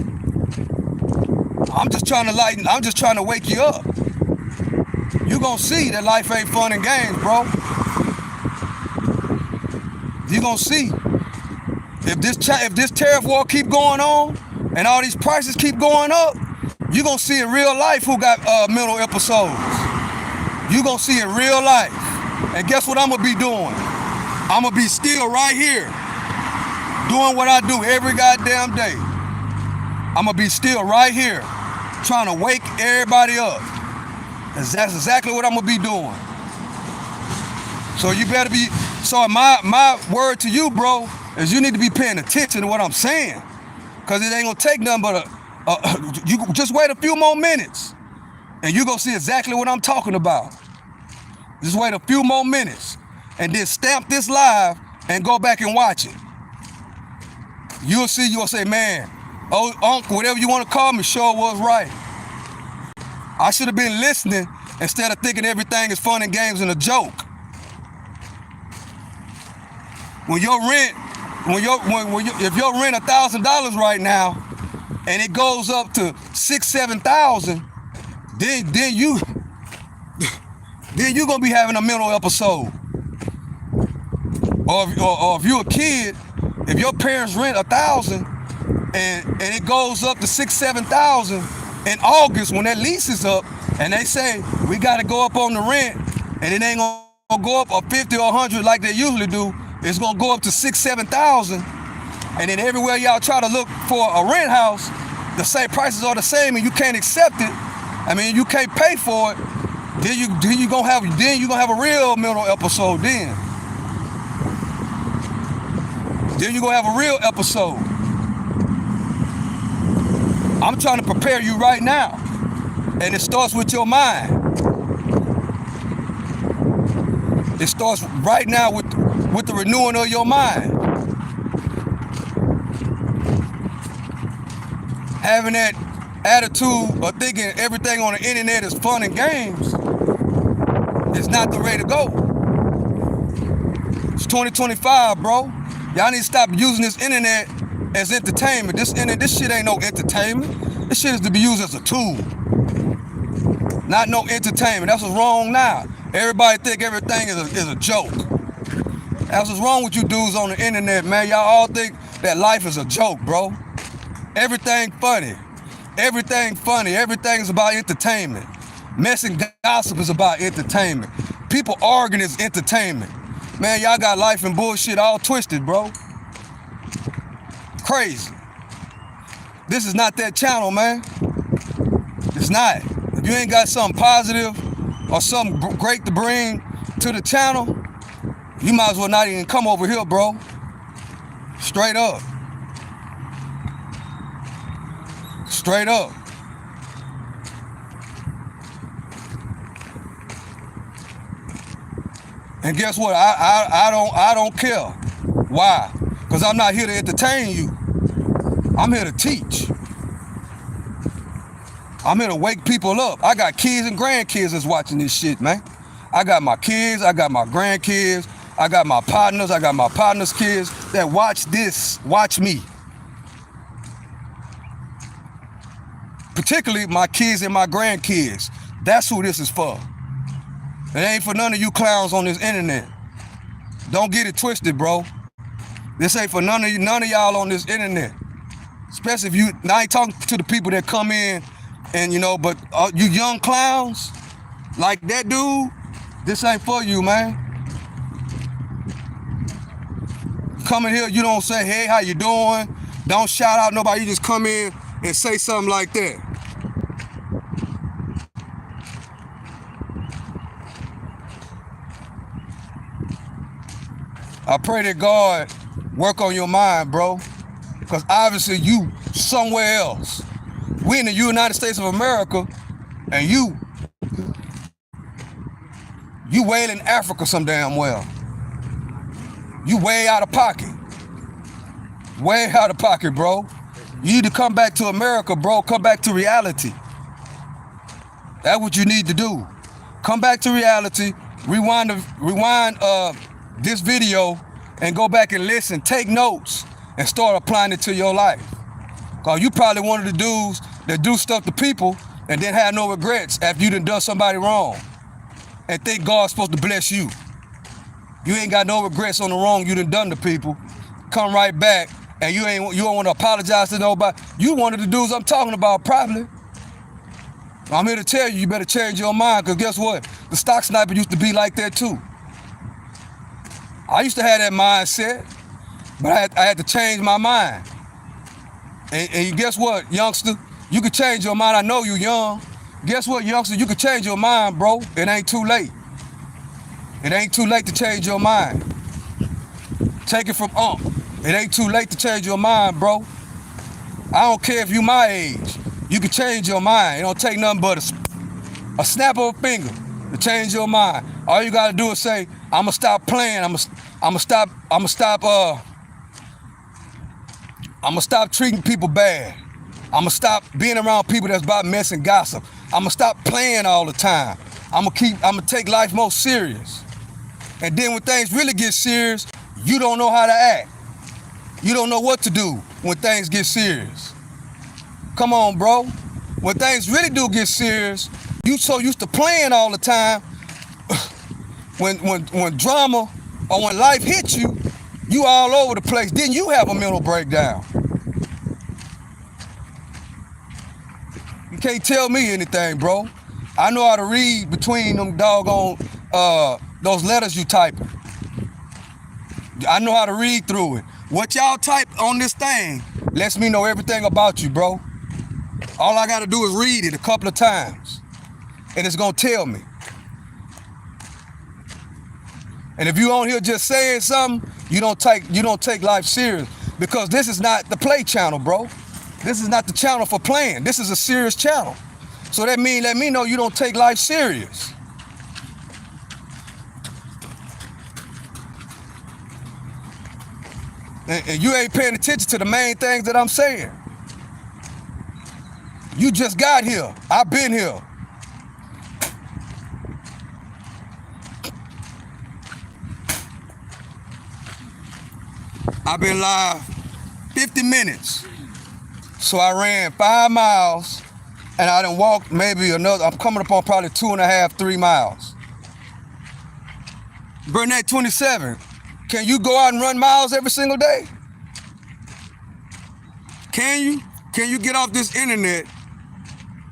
Speaker 1: I'm just trying to wake you up. You gonna see that life ain't fun and games, bro. You gonna see. If this tariff war keep going on and all these prices keep going up, you gonna see in real life who got mental episodes. You gonna see in real life. And guess what I'm gonna be doing? I'm gonna be still right here doing what I do every goddamn day. I'm gonna be still right here trying to wake everybody up. That's exactly what I'm gonna be doing. So you better be, so my word to you, bro, is you need to be paying attention to what I'm saying. Cause it ain't gonna take nothing but you just wait a few more minutes and you gonna see exactly what I'm talking about. Just wait a few more minutes and then stamp this live and go back and watch it. You'll see, you'll say, man, oh, uncle, whatever you want to call me, sure was right. I should have been listening instead of thinking everything is fun and games and a joke. When your rent, if your rent $1,000 right now, and it goes up to $6,000-7,000, then you gonna be having a mental episode. Or if you're a kid, if your parents rent $1,000 and it goes up to $6,000-7,000 in August when that lease is up, and they say we gotta go up on the rent, and it ain't gonna go up a 50 or 100 like they usually do. It's gonna go up to $6,000-7,000, and then everywhere y'all try to look for a rent house, the same prices are the same, and you can't accept it. I mean, you can't pay for it. Then you gonna have a real mental episode. Then you gonna have a real episode. I'm trying to prepare you right now, and it starts with your mind. It starts right now with the renewing of your mind. Having that attitude of thinking everything on the internet is fun and games is not the way to go. It's 2025, bro. Y'all need to stop using this internet as entertainment. This shit ain't no entertainment. This shit is to be used as a tool, not no entertainment. That's what's wrong now. Everybody think everything is a joke. That's what's wrong with you dudes on the internet, man. Y'all all think that life is a joke, bro. Everything funny. Everything funny. Everything is about entertainment. Mess and gossip is about entertainment. People arguing is entertainment. Man, y'all got life and bullshit all twisted, bro. Crazy. This is not that channel, man. It's not. If you ain't got something positive or something great to bring to the channel, you might as well not even come over here, bro. Straight up. Straight up. And guess what? I don't care. Why? Because I'm not here to entertain you. I'm here to teach. I'm here to wake people up. I got kids and grandkids that's watching this shit, man. I got my kids, I got my grandkids, I got my partners, I got my partners' kids that watch this, watch me. Particularly my kids and my grandkids. That's who this is for. It ain't for none of you clowns on this internet. Don't get it twisted, bro. This ain't for none of y'all on this internet. Especially if you, now I ain't talking to the people that come in and, you know, but you young clowns, like that dude, this ain't for you, man. Come in here, you don't say, hey, how you doing? Don't shout out nobody, you just come in and say something like that. I pray that God work on your mind, bro, because obviously you somewhere else. We in the United States of America, and you way in Africa some damn well. You way out of pocket. Way out of pocket, bro. You need to come back to America, bro. Come back to reality. That's what you need to do. Come back to reality. Rewind this video and go back and listen. Take notes and start applying it to your life. Cause you probably one of the dudes that do stuff to people and then have no regrets after you done somebody wrong and think God's supposed to bless you. You ain't got no regrets on the wrong you done to people. Come right back and you don't want to apologize to nobody. You one of the dudes I'm talking about probably. I'm here to tell you, you better change your mind, because guess what? The stock sniper used to be like that too. I used to have that mindset, but I had to change my mind. And guess what, youngster? You can change your mind. I know you young. Guess what, youngster? You can change your mind, bro. It ain't too late. It ain't too late to change your mind. Take it from It ain't too late to change your mind, bro. I don't care if you my age. You can change your mind. It don't take nothing but a snap of a finger to change your mind. All you gotta do is say, I'ma stop playing. I'ma stop treating people bad. I'ma stop being around people that's about mess and gossip. I'ma stop playing all the time. I'ma take life more serious. And then when things really get serious, you don't know how to act. You don't know what to do when things get serious. Come on, bro. When things really do get serious, you so used to playing all the time. When drama or when life hits you, you all over the place. Then you have a mental breakdown. You can't tell me anything, bro. I know how to read between them doggone those letters you typing. I know how to read through it. What y'all type on this thing lets me know everything about you, bro. All I gotta do is read it a couple of times, and it's gonna tell me. And if you on here just saying something, you don't take life serious, because this is not the play channel, bro. This is not the channel for playing. This is a serious channel. So that means let me know you don't take life serious. And you ain't paying attention to the main things that I'm saying. You just got here. I've been here. I've been live 50 minutes. So I ran 5 miles and I done walked maybe another, I'm coming up on probably 2.5, 3 miles. Burnett 27, can you go out and run miles every single day? Can you? Can you get off this internet?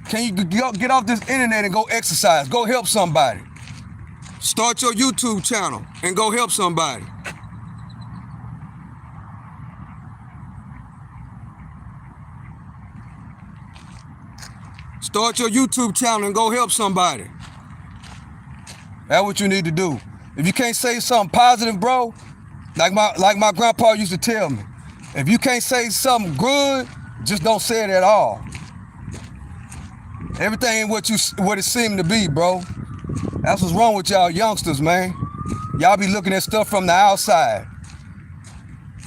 Speaker 1: Can you get off this internet and go exercise? Go help somebody. Start your YouTube channel and go help somebody. Start your YouTube channel and go help somebody. That's what you need to do. If you can't say something positive, bro, like my grandpa used to tell me, if you can't say something good, just don't say it at all. Everything ain't what it seemed to be, bro. That's what's wrong with y'all youngsters, man. Y'all be looking at stuff from the outside.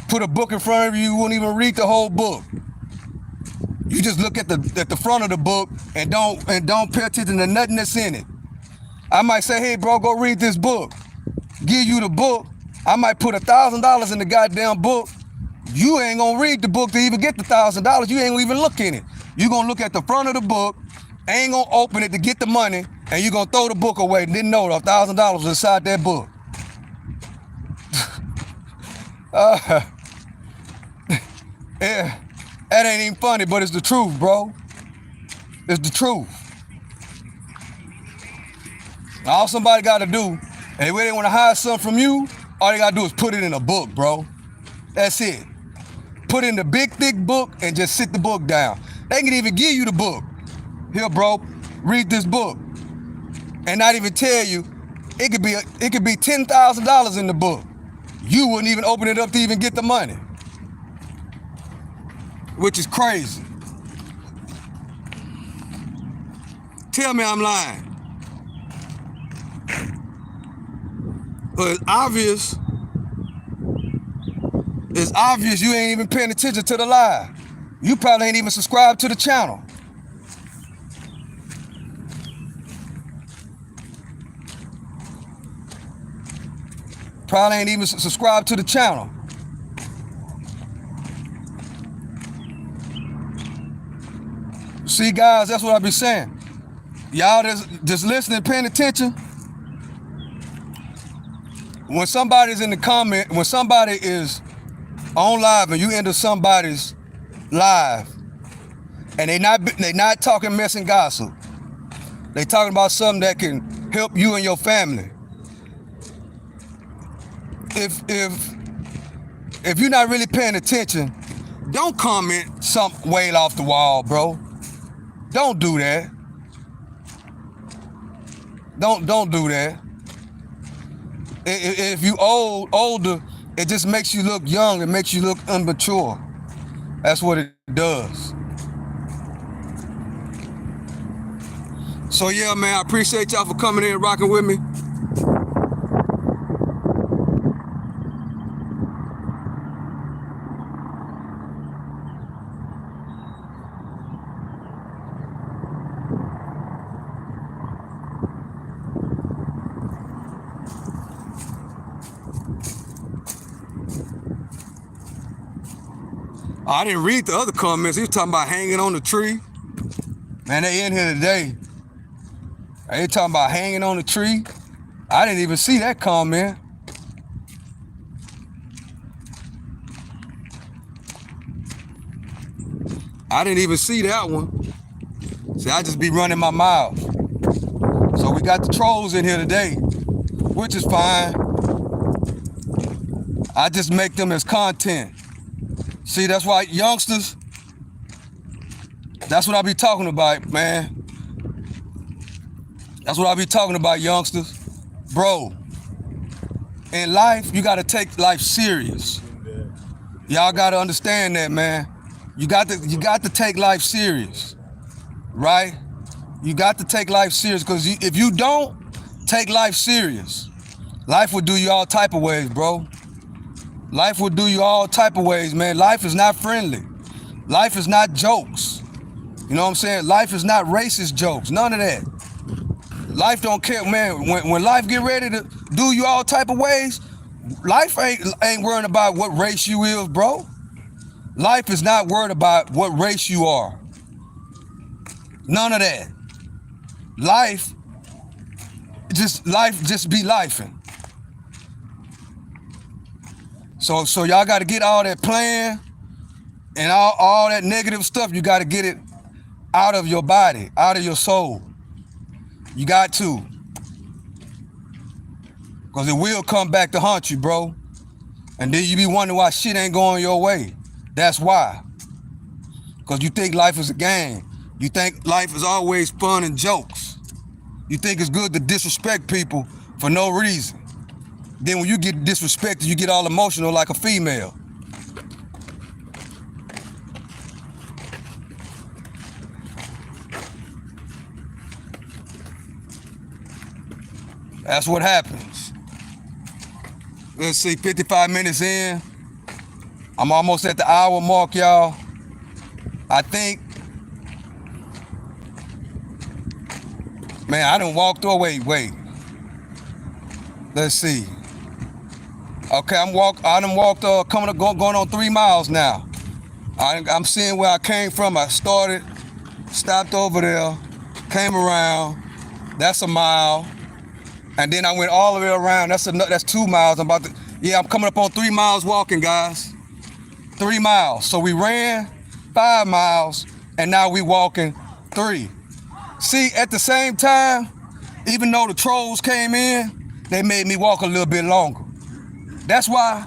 Speaker 1: Put a book in front of you, you won't even read the whole book. you just look at the front of the book and don't pay attention to nothing that's in it. I might say, hey bro, go read this book. Give you the book. I might put $1,000 in the goddamn book. You ain't gonna read the book to even get the $1,000. You ain't gonna even look in it. You gonna look at the front of the book, ain't gonna open it to get the money, and you gonna throw the book away and didn't know the $1,000 was inside that book. Yeah, that ain't even funny, but it's the truth, bro. It's the truth. All somebody gotta do, and if they wanna hide something from you, all they gotta do is put it in a book, bro. That's it. Put it in the big, thick book and just sit the book down. They can even give you the book. Here, bro, read this book. And not even tell you, it could be $10,000 in the book. You wouldn't even open it up to even get the money. Which is crazy. Tell me I'm lying. But it's obvious you ain't even paying attention to the live. You probably ain't even subscribed to the channel. Probably ain't even subscribed to the channel. See, guys, that's what I be saying. Y'all just listening, paying attention. When somebody's in the comment, when somebody is on live and you enter somebody's live and they not talking mess and gossip, they talking about something that can help you and your family. If you're not really paying attention, don't comment something way off the wall, bro. Don't do that. Don't do that. If you older, it just makes you look young. It makes you look immature. That's what it does. So yeah, man, I appreciate y'all for coming in and rocking with me. I didn't read the other comments. He was talking about hanging on the tree. Man, they in here today. They talking about hanging on the tree. I didn't even see that comment. I didn't even see that one. See, I just be running my mouth. So we got the trolls in here today, which is fine. I just make them as content. See, that's why youngsters, that's what I be talking about, man. That's what I be talking about, youngsters. Bro, in life, you gotta take life serious. Y'all gotta understand that, man. You got to take life serious, right? You got to take life serious, because if you don't take life serious, life will do you all type of ways, bro. Life will do you all type of ways, man. Life is not friendly. Life is not jokes. You know what I'm saying? Life is not racist jokes. None of that. Life don't care, man. When life get ready to do you all type of ways, life ain't worrying about what race you is, bro. Life is not worried about what race you are. None of that. Life just be lifing. So y'all got to get all that plan and all that negative stuff. You got to get it out of your body, out of your soul. You got to. Because it will come back to haunt you, bro. And then you be wondering why shit ain't going your way. That's why. Because you think life is a game. You think life is always fun and jokes. You think it's good to disrespect people for no reason. Then when you get disrespected, you get all emotional like a female. That's what happens. Let's see, 55 minutes in. I'm almost at the hour mark, y'all. I think Man, I done walked through. Wait. Let's see. Okay, I done walked, going on 3 miles now. I'm seeing where I came from. I started, stopped over there, came around. That's a mile. And then I went all the way around. That's 2 miles. I'm coming up on 3 miles walking, guys. 3 miles. So we ran 5 miles, and now we walking 3. See, at the same time, even though the trolls came in, they made me walk a little bit longer. That's why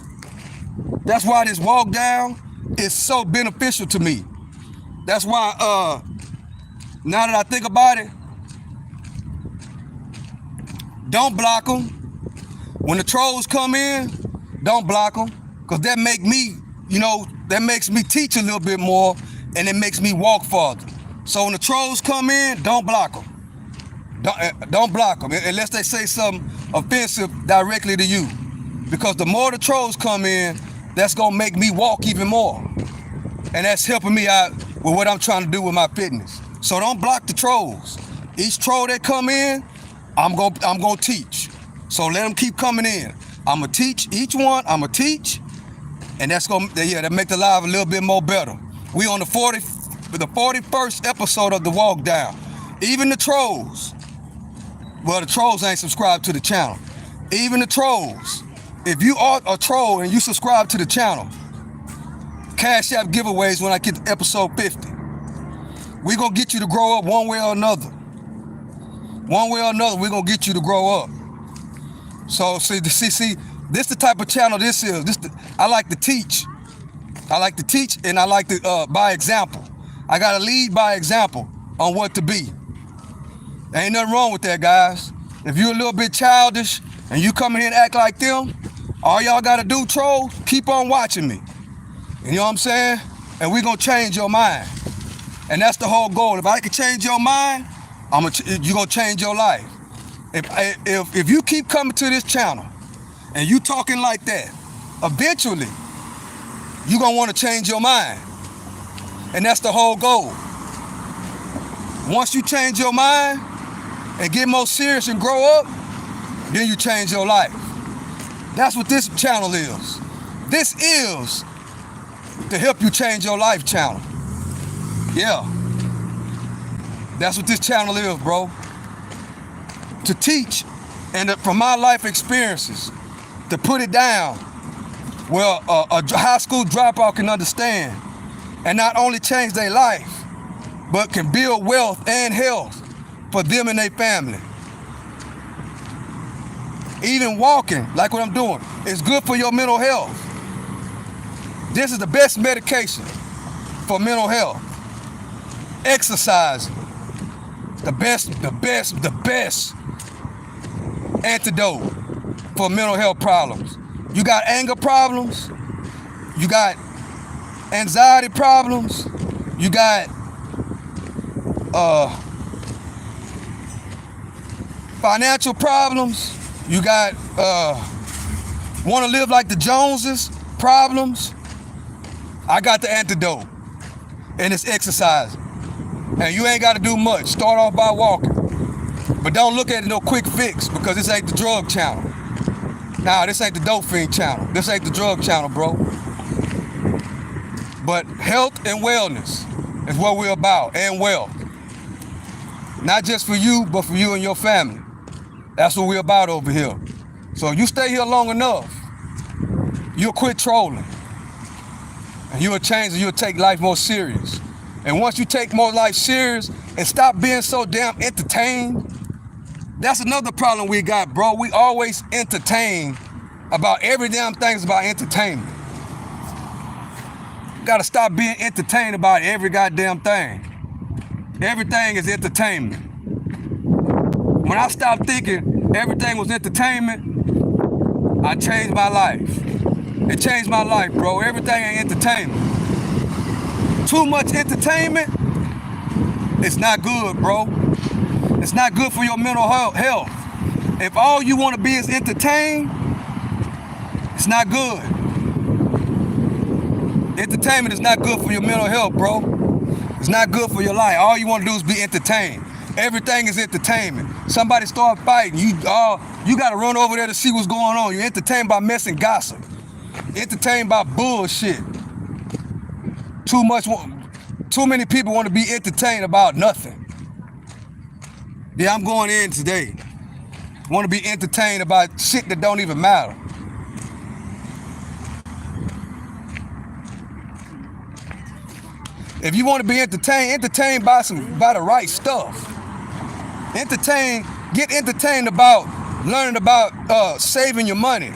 Speaker 1: this walk down is so beneficial to me. That's why, now that I think about it, don't block them. When the trolls come in, don't block them, because that makes me teach a little bit more, and it makes me walk farther. So when the trolls come in, don't block them. Don't block them, unless they say something offensive directly to you. Because the more the trolls come in, that's gonna make me walk even more. And that's helping me out with what I'm trying to do with my fitness. So don't block the trolls. Each troll that come in, I'm gonna teach. So let them keep coming in. I'm gonna teach each one, and that make the live a little bit more better. We on the 41st episode of the walk down. Even the trolls, well, the trolls ain't subscribed to the channel. Even the trolls, if you are a troll and you subscribe to the channel, Cash App giveaways when I get to episode 50. We gonna get you to grow up one way or another. One way or another, we gonna get you to grow up. So see, this the type of channel this is. I like to teach. And I like to by example. I gotta lead by example on what to be. There ain't nothing wrong with that, guys. If you're a little bit childish and you come in here and act like them, all y'all gotta do, troll, keep on watching me. You know what I'm saying? And we gonna change your mind. And that's the whole goal. If I can change your mind, you're gonna change your life. If you keep coming to this channel and you talking like that, eventually you're gonna wanna change your mind. And that's the whole goal. Once you change your mind and get more serious and grow up, then you change your life. That's what this channel is. This is to help you change your life channel. Yeah. That's what this channel is, bro. To teach, and from my life experiences, to put it down where a high school dropout can understand and not only change their life, but can build wealth and health for them and their family. Even walking, like what I'm doing, is good for your mental health. This is the best medication for mental health. Exercising, the best antidote for mental health problems. You got anger problems, you got anxiety problems, you got financial problems, you got want to live like the Joneses problems. I got the antidote, and it's exercising. And you ain't got to do much. Start off by walking. But don't look at it no quick fix, because this ain't the drug channel. Nah, this ain't the dope fiend channel. This ain't the drug channel, bro. But health and wellness is what we're about, and wealth. Not just for you, but for you and your family. That's what we're about over here. So if you stay here long enough, you'll quit trolling. And you'll change, and you'll take life more serious. And once you take more life serious and stop being so damn entertained, that's another problem we got, bro. We always entertain about every damn thing's about entertainment. You gotta stop being entertained about every goddamn thing. Everything is entertainment. When I stopped thinking everything was entertainment, I changed my life. It changed my life, bro. Everything ain't entertainment. Too much entertainment, it's not good, bro. It's not good for your mental health. If all you want to be is entertained, it's not good. Entertainment is not good for your mental health, bro. It's not good for your life. All you want to do is be entertained. Everything is entertainment. Somebody start fighting, you gotta run over there to see what's going on. You're entertained by mess and gossip. Entertained by bullshit. Too many people want to be entertained about nothing. Yeah, I'm going in today. Want to be entertained about shit that don't even matter. If you want to be entertained by the right stuff. Get entertained about learning about saving your money.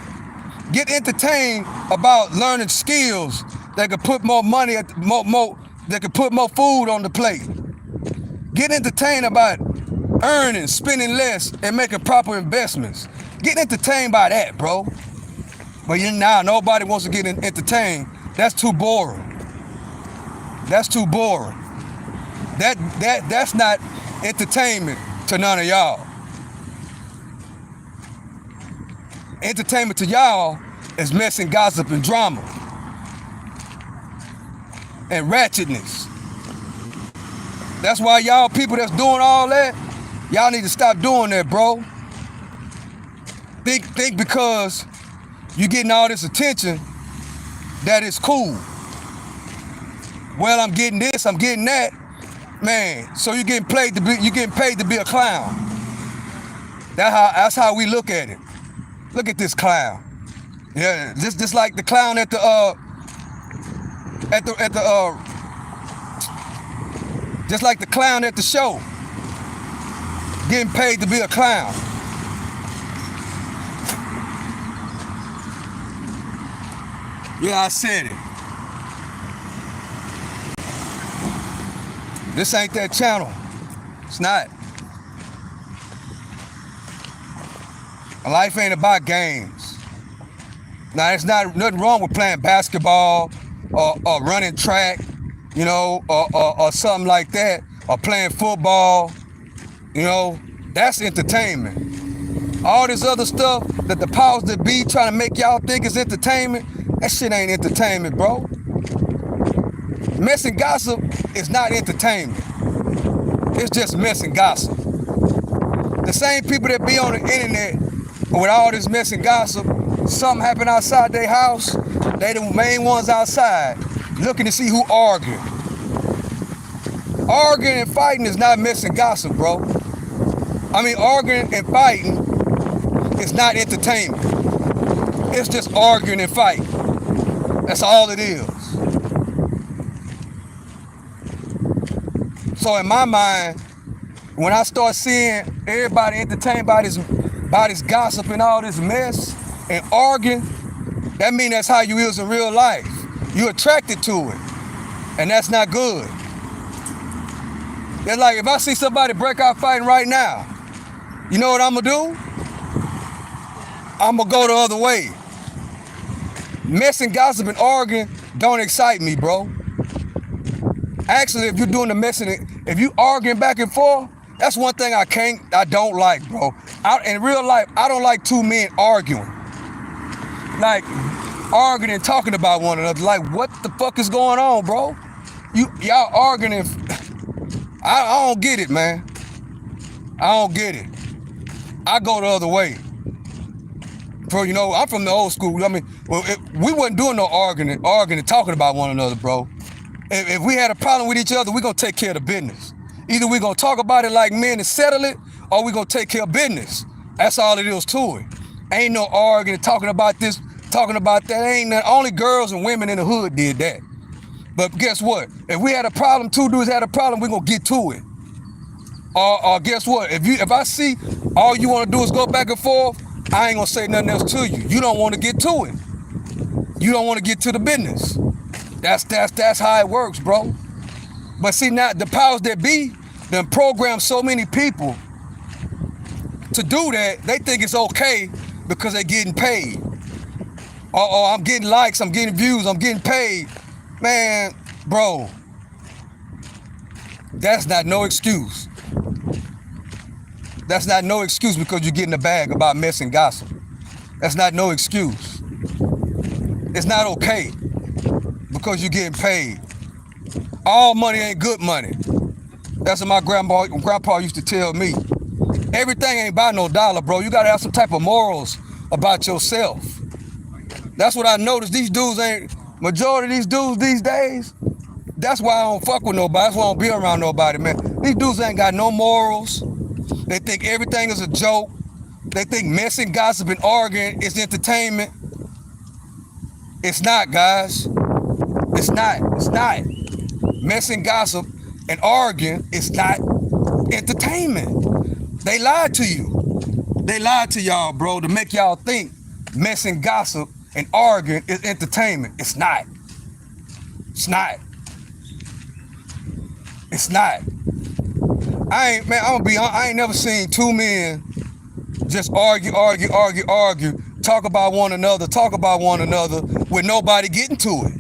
Speaker 1: Get entertained about learning skills that could put more money that could put more food on the plate. Get entertained about earning, spending less, and making proper investments. Get entertained by that, bro. But now nobody wants to get entertained. That's too boring. That's too boring. That's not entertainment to none of y'all. Entertainment to y'all is mess and gossip and drama and ratchetness. That's why y'all people that's doing all that, y'all need to stop doing that, bro. Think because you getting all this attention that it's cool. Well, I'm getting this, I'm getting that. Man, so you're getting paid to be a clown. That's how we look at it. Look at this clown. Yeah, just like the clown at the just like the clown at the show. Getting paid to be a clown. Yeah, I said it. This ain't that channel. It's not. Life ain't about games. Now, there's nothing wrong with playing basketball or running track, you know, or something like that, or playing football, you know, that's entertainment. All this other stuff that the powers that be trying to make y'all think is entertainment, that shit ain't entertainment, bro. Mess and gossip is not entertainment. It's just mess and gossip. The same people that be on the internet with all this mess and gossip, something happen outside their house, they the main ones outside looking to see who arguing. Arguing and fighting is not mess and gossip, bro. I mean, arguing and fighting is not entertainment. It's just arguing and fighting. That's all it is. So in my mind, when I start seeing everybody entertained by this gossip and all this mess and arguing, that means that's how you is in real life. You're attracted to it, and that's not good. It's like if I see somebody break out fighting right now, you know what I'm gonna do? I'm gonna go the other way. Mess and gossip and arguing don't excite me, bro. Actually, if you're doing the messing, if you arguing back and forth, that's one thing I don't like, bro. In real life, I don't like two men arguing. Like, arguing and talking about one another. Like, what the fuck is going on, bro? Y'all arguing and, I don't get it, man. I don't get it. I go the other way. Bro, you know, I'm from the old school. I mean, we wasn't doing no arguing and talking about one another, bro. If we had a problem with each other, we're going to take care of the business. Either we're going to talk about it like men and settle it, or we're going to take care of business. That's all it is to it. Ain't no arguing, talking about this, talking about that. Ain't none. Only girls and women in the hood did that. But guess what? If we had a problem, two dudes had a problem, we're going to get to it. Or guess what? If I see all you want to do is go back and forth, I ain't going to say nothing else to you. You don't want to get to it. You don't want to get to the business. That's how it works, bro. But see, now the powers that be done program so many people to do that, they think it's okay because they're getting paid. Or I'm getting likes, I'm getting views, I'm getting paid. Man, bro, that's not no excuse. That's not no excuse because you're getting a bag about mess and gossip. That's not no excuse. It's not okay because you're getting paid. All money ain't good money. That's what my grandpa used to tell me. Everything ain't about no dollar, bro. You gotta have some type of morals about yourself. That's what I noticed. These dudes majority of these dudes these days, that's why I don't fuck with nobody. That's why I don't be around nobody, man. These dudes ain't got no morals. They think everything is a joke. They think messing, gossip, and arguing is entertainment. It's not, guys. It's not. It's not. Messing, gossip, and arguing is not entertainment. They lied to you. They lied to y'all, bro, to make y'all think messing, gossip, and arguing is entertainment. It's not. It's not. It's not. I'm gonna be honest, I ain't never seen two men just argue, talk about one another with nobody getting to it.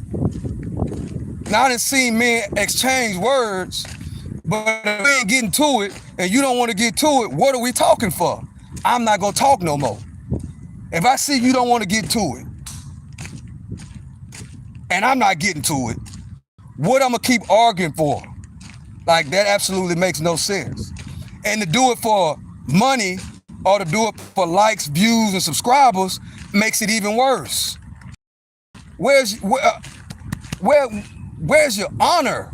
Speaker 1: Now I done seen men exchange words, but if we ain't getting to it and you don't want to get to it, what are we talking for? I'm not gonna talk no more. If I see you don't want to get to it, and I'm not getting to it, what I'm gonna keep arguing for? Like, that absolutely makes no sense. And to do it for money or to do it for likes, views, and subscribers makes it even worse. Where's your honor?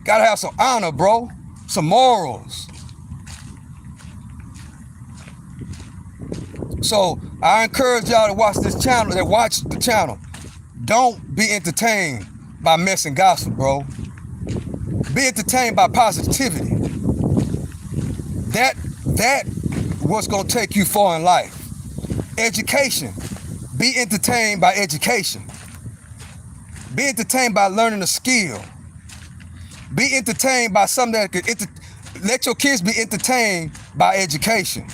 Speaker 1: Gotta have some honor, bro. Some morals. So I encourage y'all to watch this channel, watch the channel. Don't be entertained by mess and gossip, bro. Be entertained by positivity. That what's gonna take you far in life. Education. Be entertained by education. Be entertained by learning a skill. Be entertained by something that could let your kids be entertained by education.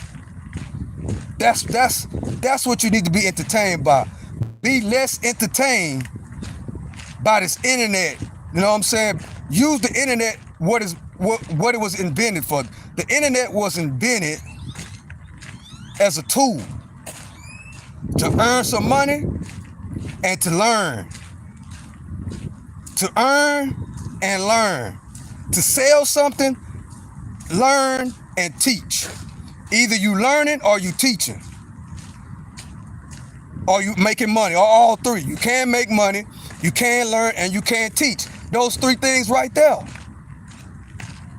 Speaker 1: That's what you need to be entertained by. Be less entertained by this internet. You know what I'm saying? Use the internet what it was invented for. The internet was invented as a tool to earn some money and to learn. To earn and learn. To sell something, learn and teach. Either you learning or you teaching. Or you making money, or all three. You can make money, you can learn, and you can teach. Those three things right there.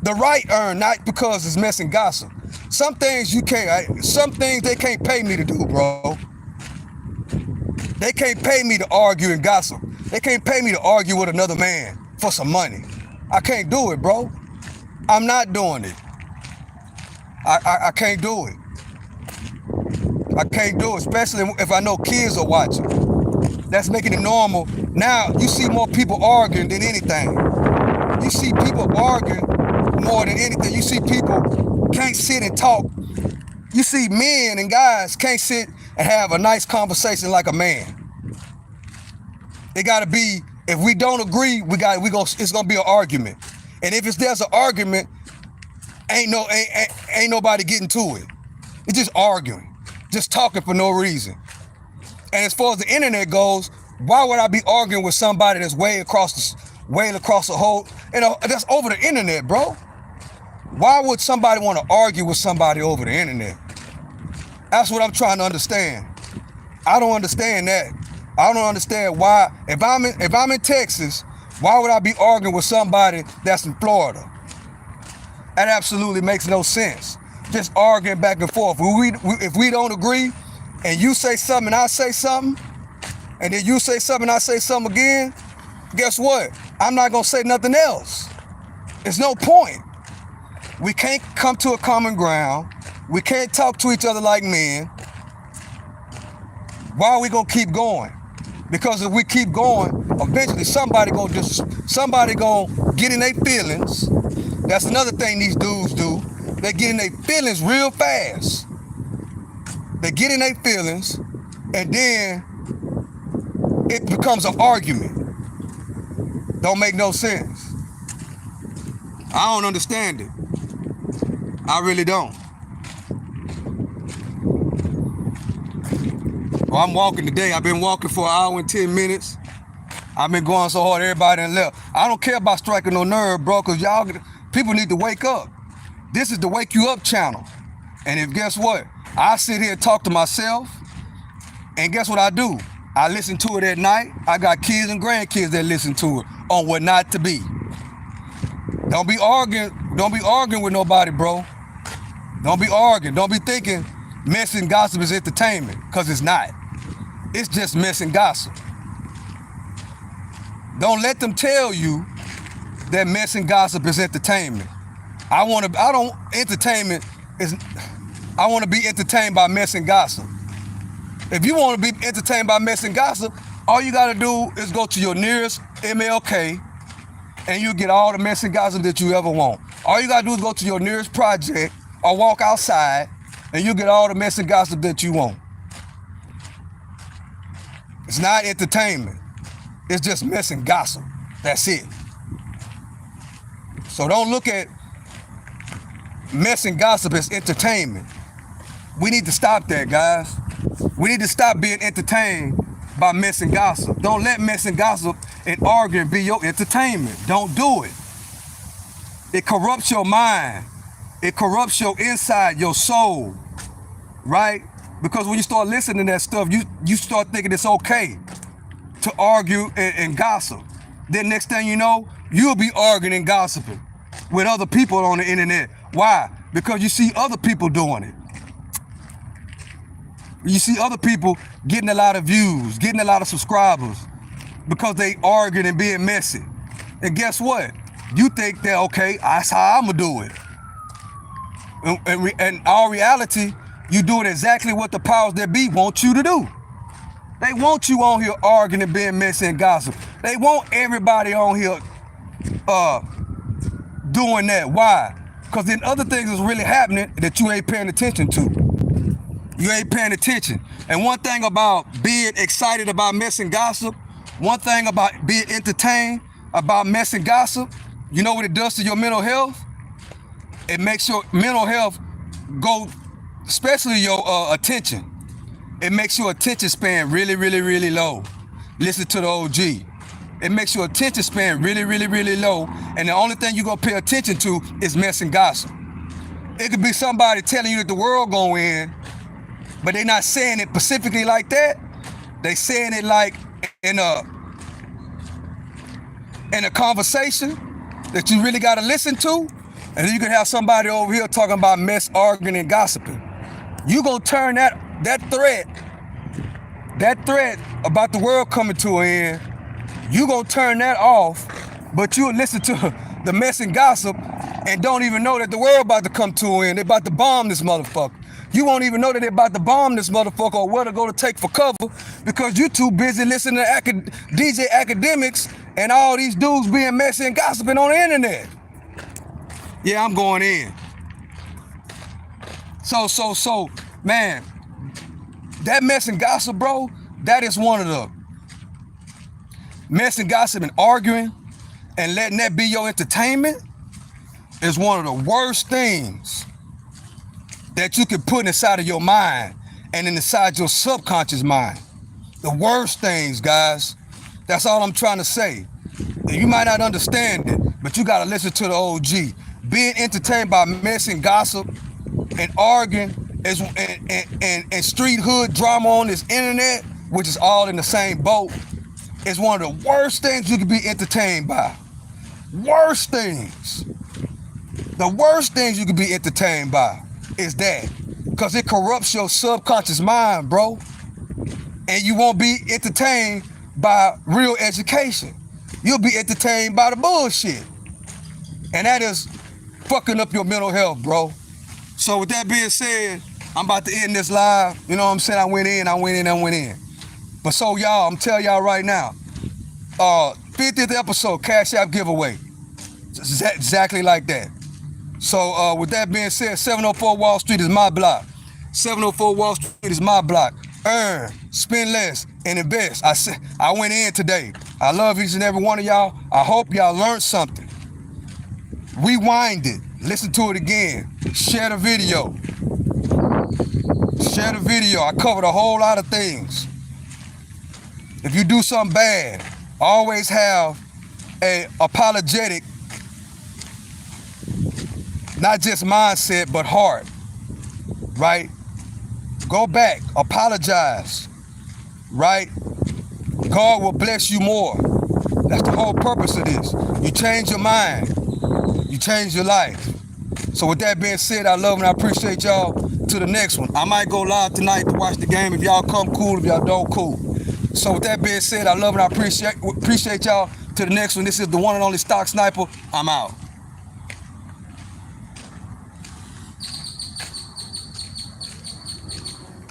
Speaker 1: The right earn, not because it's mess and gossip. Some things you can't, some things they can't pay me to do, bro. They can't pay me to argue and gossip. They can't pay me to argue with another man for some money. I can't do it, bro. I'm not doing it. I can't do it. I can't do it, especially if I know kids are watching. That's making it normal. Now, you see more people arguing than anything. You see people arguing more than anything. You see people can't sit and talk. You see men and guys can't sit and have a nice conversation like a man. It gotta be, if we don't agree, it's gonna be an argument. And if there's an argument, ain't nobody getting to it. It's just arguing. Just talking for no reason. And as far as the internet goes, why would I be arguing with somebody that's way across the whole, that's over the internet, bro? Why would somebody want to argue with somebody over the internet? That's what I'm trying to understand. I don't understand that. I don't understand why, if I'm in Texas, why would I be arguing with somebody that's in Florida? That absolutely makes no sense. Just arguing back and forth. If we don't agree, and you say something and I say something, and then you say something and I say something again, guess what? I'm not gonna say nothing else. There's no point. We can't come to a common ground. We can't talk to each other like men. Why are we gonna keep going? Because if we keep going, eventually somebody gonna get in their feelings. That's another thing these dudes do. They get in their feelings real fast. They get in their feelings, and then it becomes an argument. Don't make no sense. I don't understand it. I really don't. Well, I'm walking today. I've been walking for 1 hour and 10 minutes. I've been going so hard, everybody done left. I don't care about striking no nerve, bro, because people need to wake up. This is the Wake You Up channel. And if guess what? I sit here and talk to myself, and guess what I do? I listen to it at night. I got kids and grandkids that listen to it on what not to be. Don't be arguing with nobody, bro. Don't be arguing. Don't be thinking mess and gossip is entertainment, because it's not. It's just mess and gossip. Don't let them tell you that mess and gossip is entertainment. I want to be entertained by mess and gossip. If you want to be entertained by mess and gossip, all you got to do is go to your nearest MLK and you get all the mess and gossip that you ever want. All you got to do is go to your nearest project or walk outside and you get all the mess and gossip that you want. It's not entertainment. It's just mess and gossip. That's it. So don't look at mess and gossip as entertainment. We need to stop that, guys. We need to stop being entertained by mess and gossip. Don't let mess and gossip and arguing be your entertainment. Don't do it. It corrupts your mind. It corrupts your inside, your soul, right? Because when you start listening to that stuff, you start thinking it's okay to argue and gossip. Then next thing you know, you'll be arguing and gossiping with other people on the internet. Why? Because you see other people doing it. You see other people getting a lot of views, getting a lot of subscribers because they arguing and being messy. And guess what? You think that, okay, that's how I'm gonna do it. And all reality, you doing exactly what the powers that be want you to do. They want you on here arguing and being messy and gossip. They want everybody on here doing that. Why? Because then other things is really happening that you ain't paying attention to. You ain't paying attention. And one thing about being excited about mess and gossip, one thing about being entertained about mess and gossip, you know what it does to your mental health? It makes your mental health go, especially your attention. It makes your attention span really, really, really low. Listen to the OG. It makes your attention span really, really, really low. And the only thing you're gonna pay attention to is mess and gossip. It could be somebody telling you that the world gonna end, but they not saying it specifically like that. They saying it like in a conversation that you really gotta listen to. And then you could have somebody over here talking about mess, arguing, and gossiping. You gonna turn that threat about the world coming to an end, you gonna turn that off, but you'll listen to the mess and gossip and don't even know that the world about to come to an end. They're about to bomb this motherfucker. You won't even know that they're about to bomb this motherfucker or where to go to take for cover because you're too busy listening to DJ Academics and all these dudes being messy and gossiping on the internet. Yeah, I'm going in. So, man, that mess and gossip, bro, that is one of the mess and gossip and arguing and letting that be your entertainment is one of the worst things that you can put inside of your mind and inside your subconscious mind. The worst things, guys. That's all I'm trying to say. And you might not understand it, but you gotta listen to the OG. Being entertained by mess and gossip and arguing and street hood drama on this internet, which is all in the same boat, is one of the worst things you can be entertained by. Worst things. The worst things you can be entertained by is that, because it corrupts your subconscious mind, bro. And you won't be entertained by real education. You'll be entertained by the bullshit. And that is fucking up your mental health, bro. So with that being said, I'm about to end this live. You know what I'm saying? I went in. But so y'all, I'm telling y'all right now, 50th episode, Cash App giveaway. Exactly like that. So with that being said, 704 Wall Street is my block. 704 Wall Street is my block. Earn, spend less, and invest. I went in today. I love each and every one of y'all. I hope y'all learned something. Rewind it. Listen to it again. Share the video. Share the video. I covered a whole lot of things. If you do something bad, Always have a apologetic, not just mindset, but heart, right? Go back, apologize, right? God will bless you more. That's the whole purpose of this. You change your mind, you change your life. So with that being said, I love and I appreciate y'all. To the next one. I might go live tonight to watch the game. If y'all come, cool. If y'all don't, cool. So with that being said, I love and I appreciate y'all. To the next one. This is the one and only Stock Sniper. I'm out.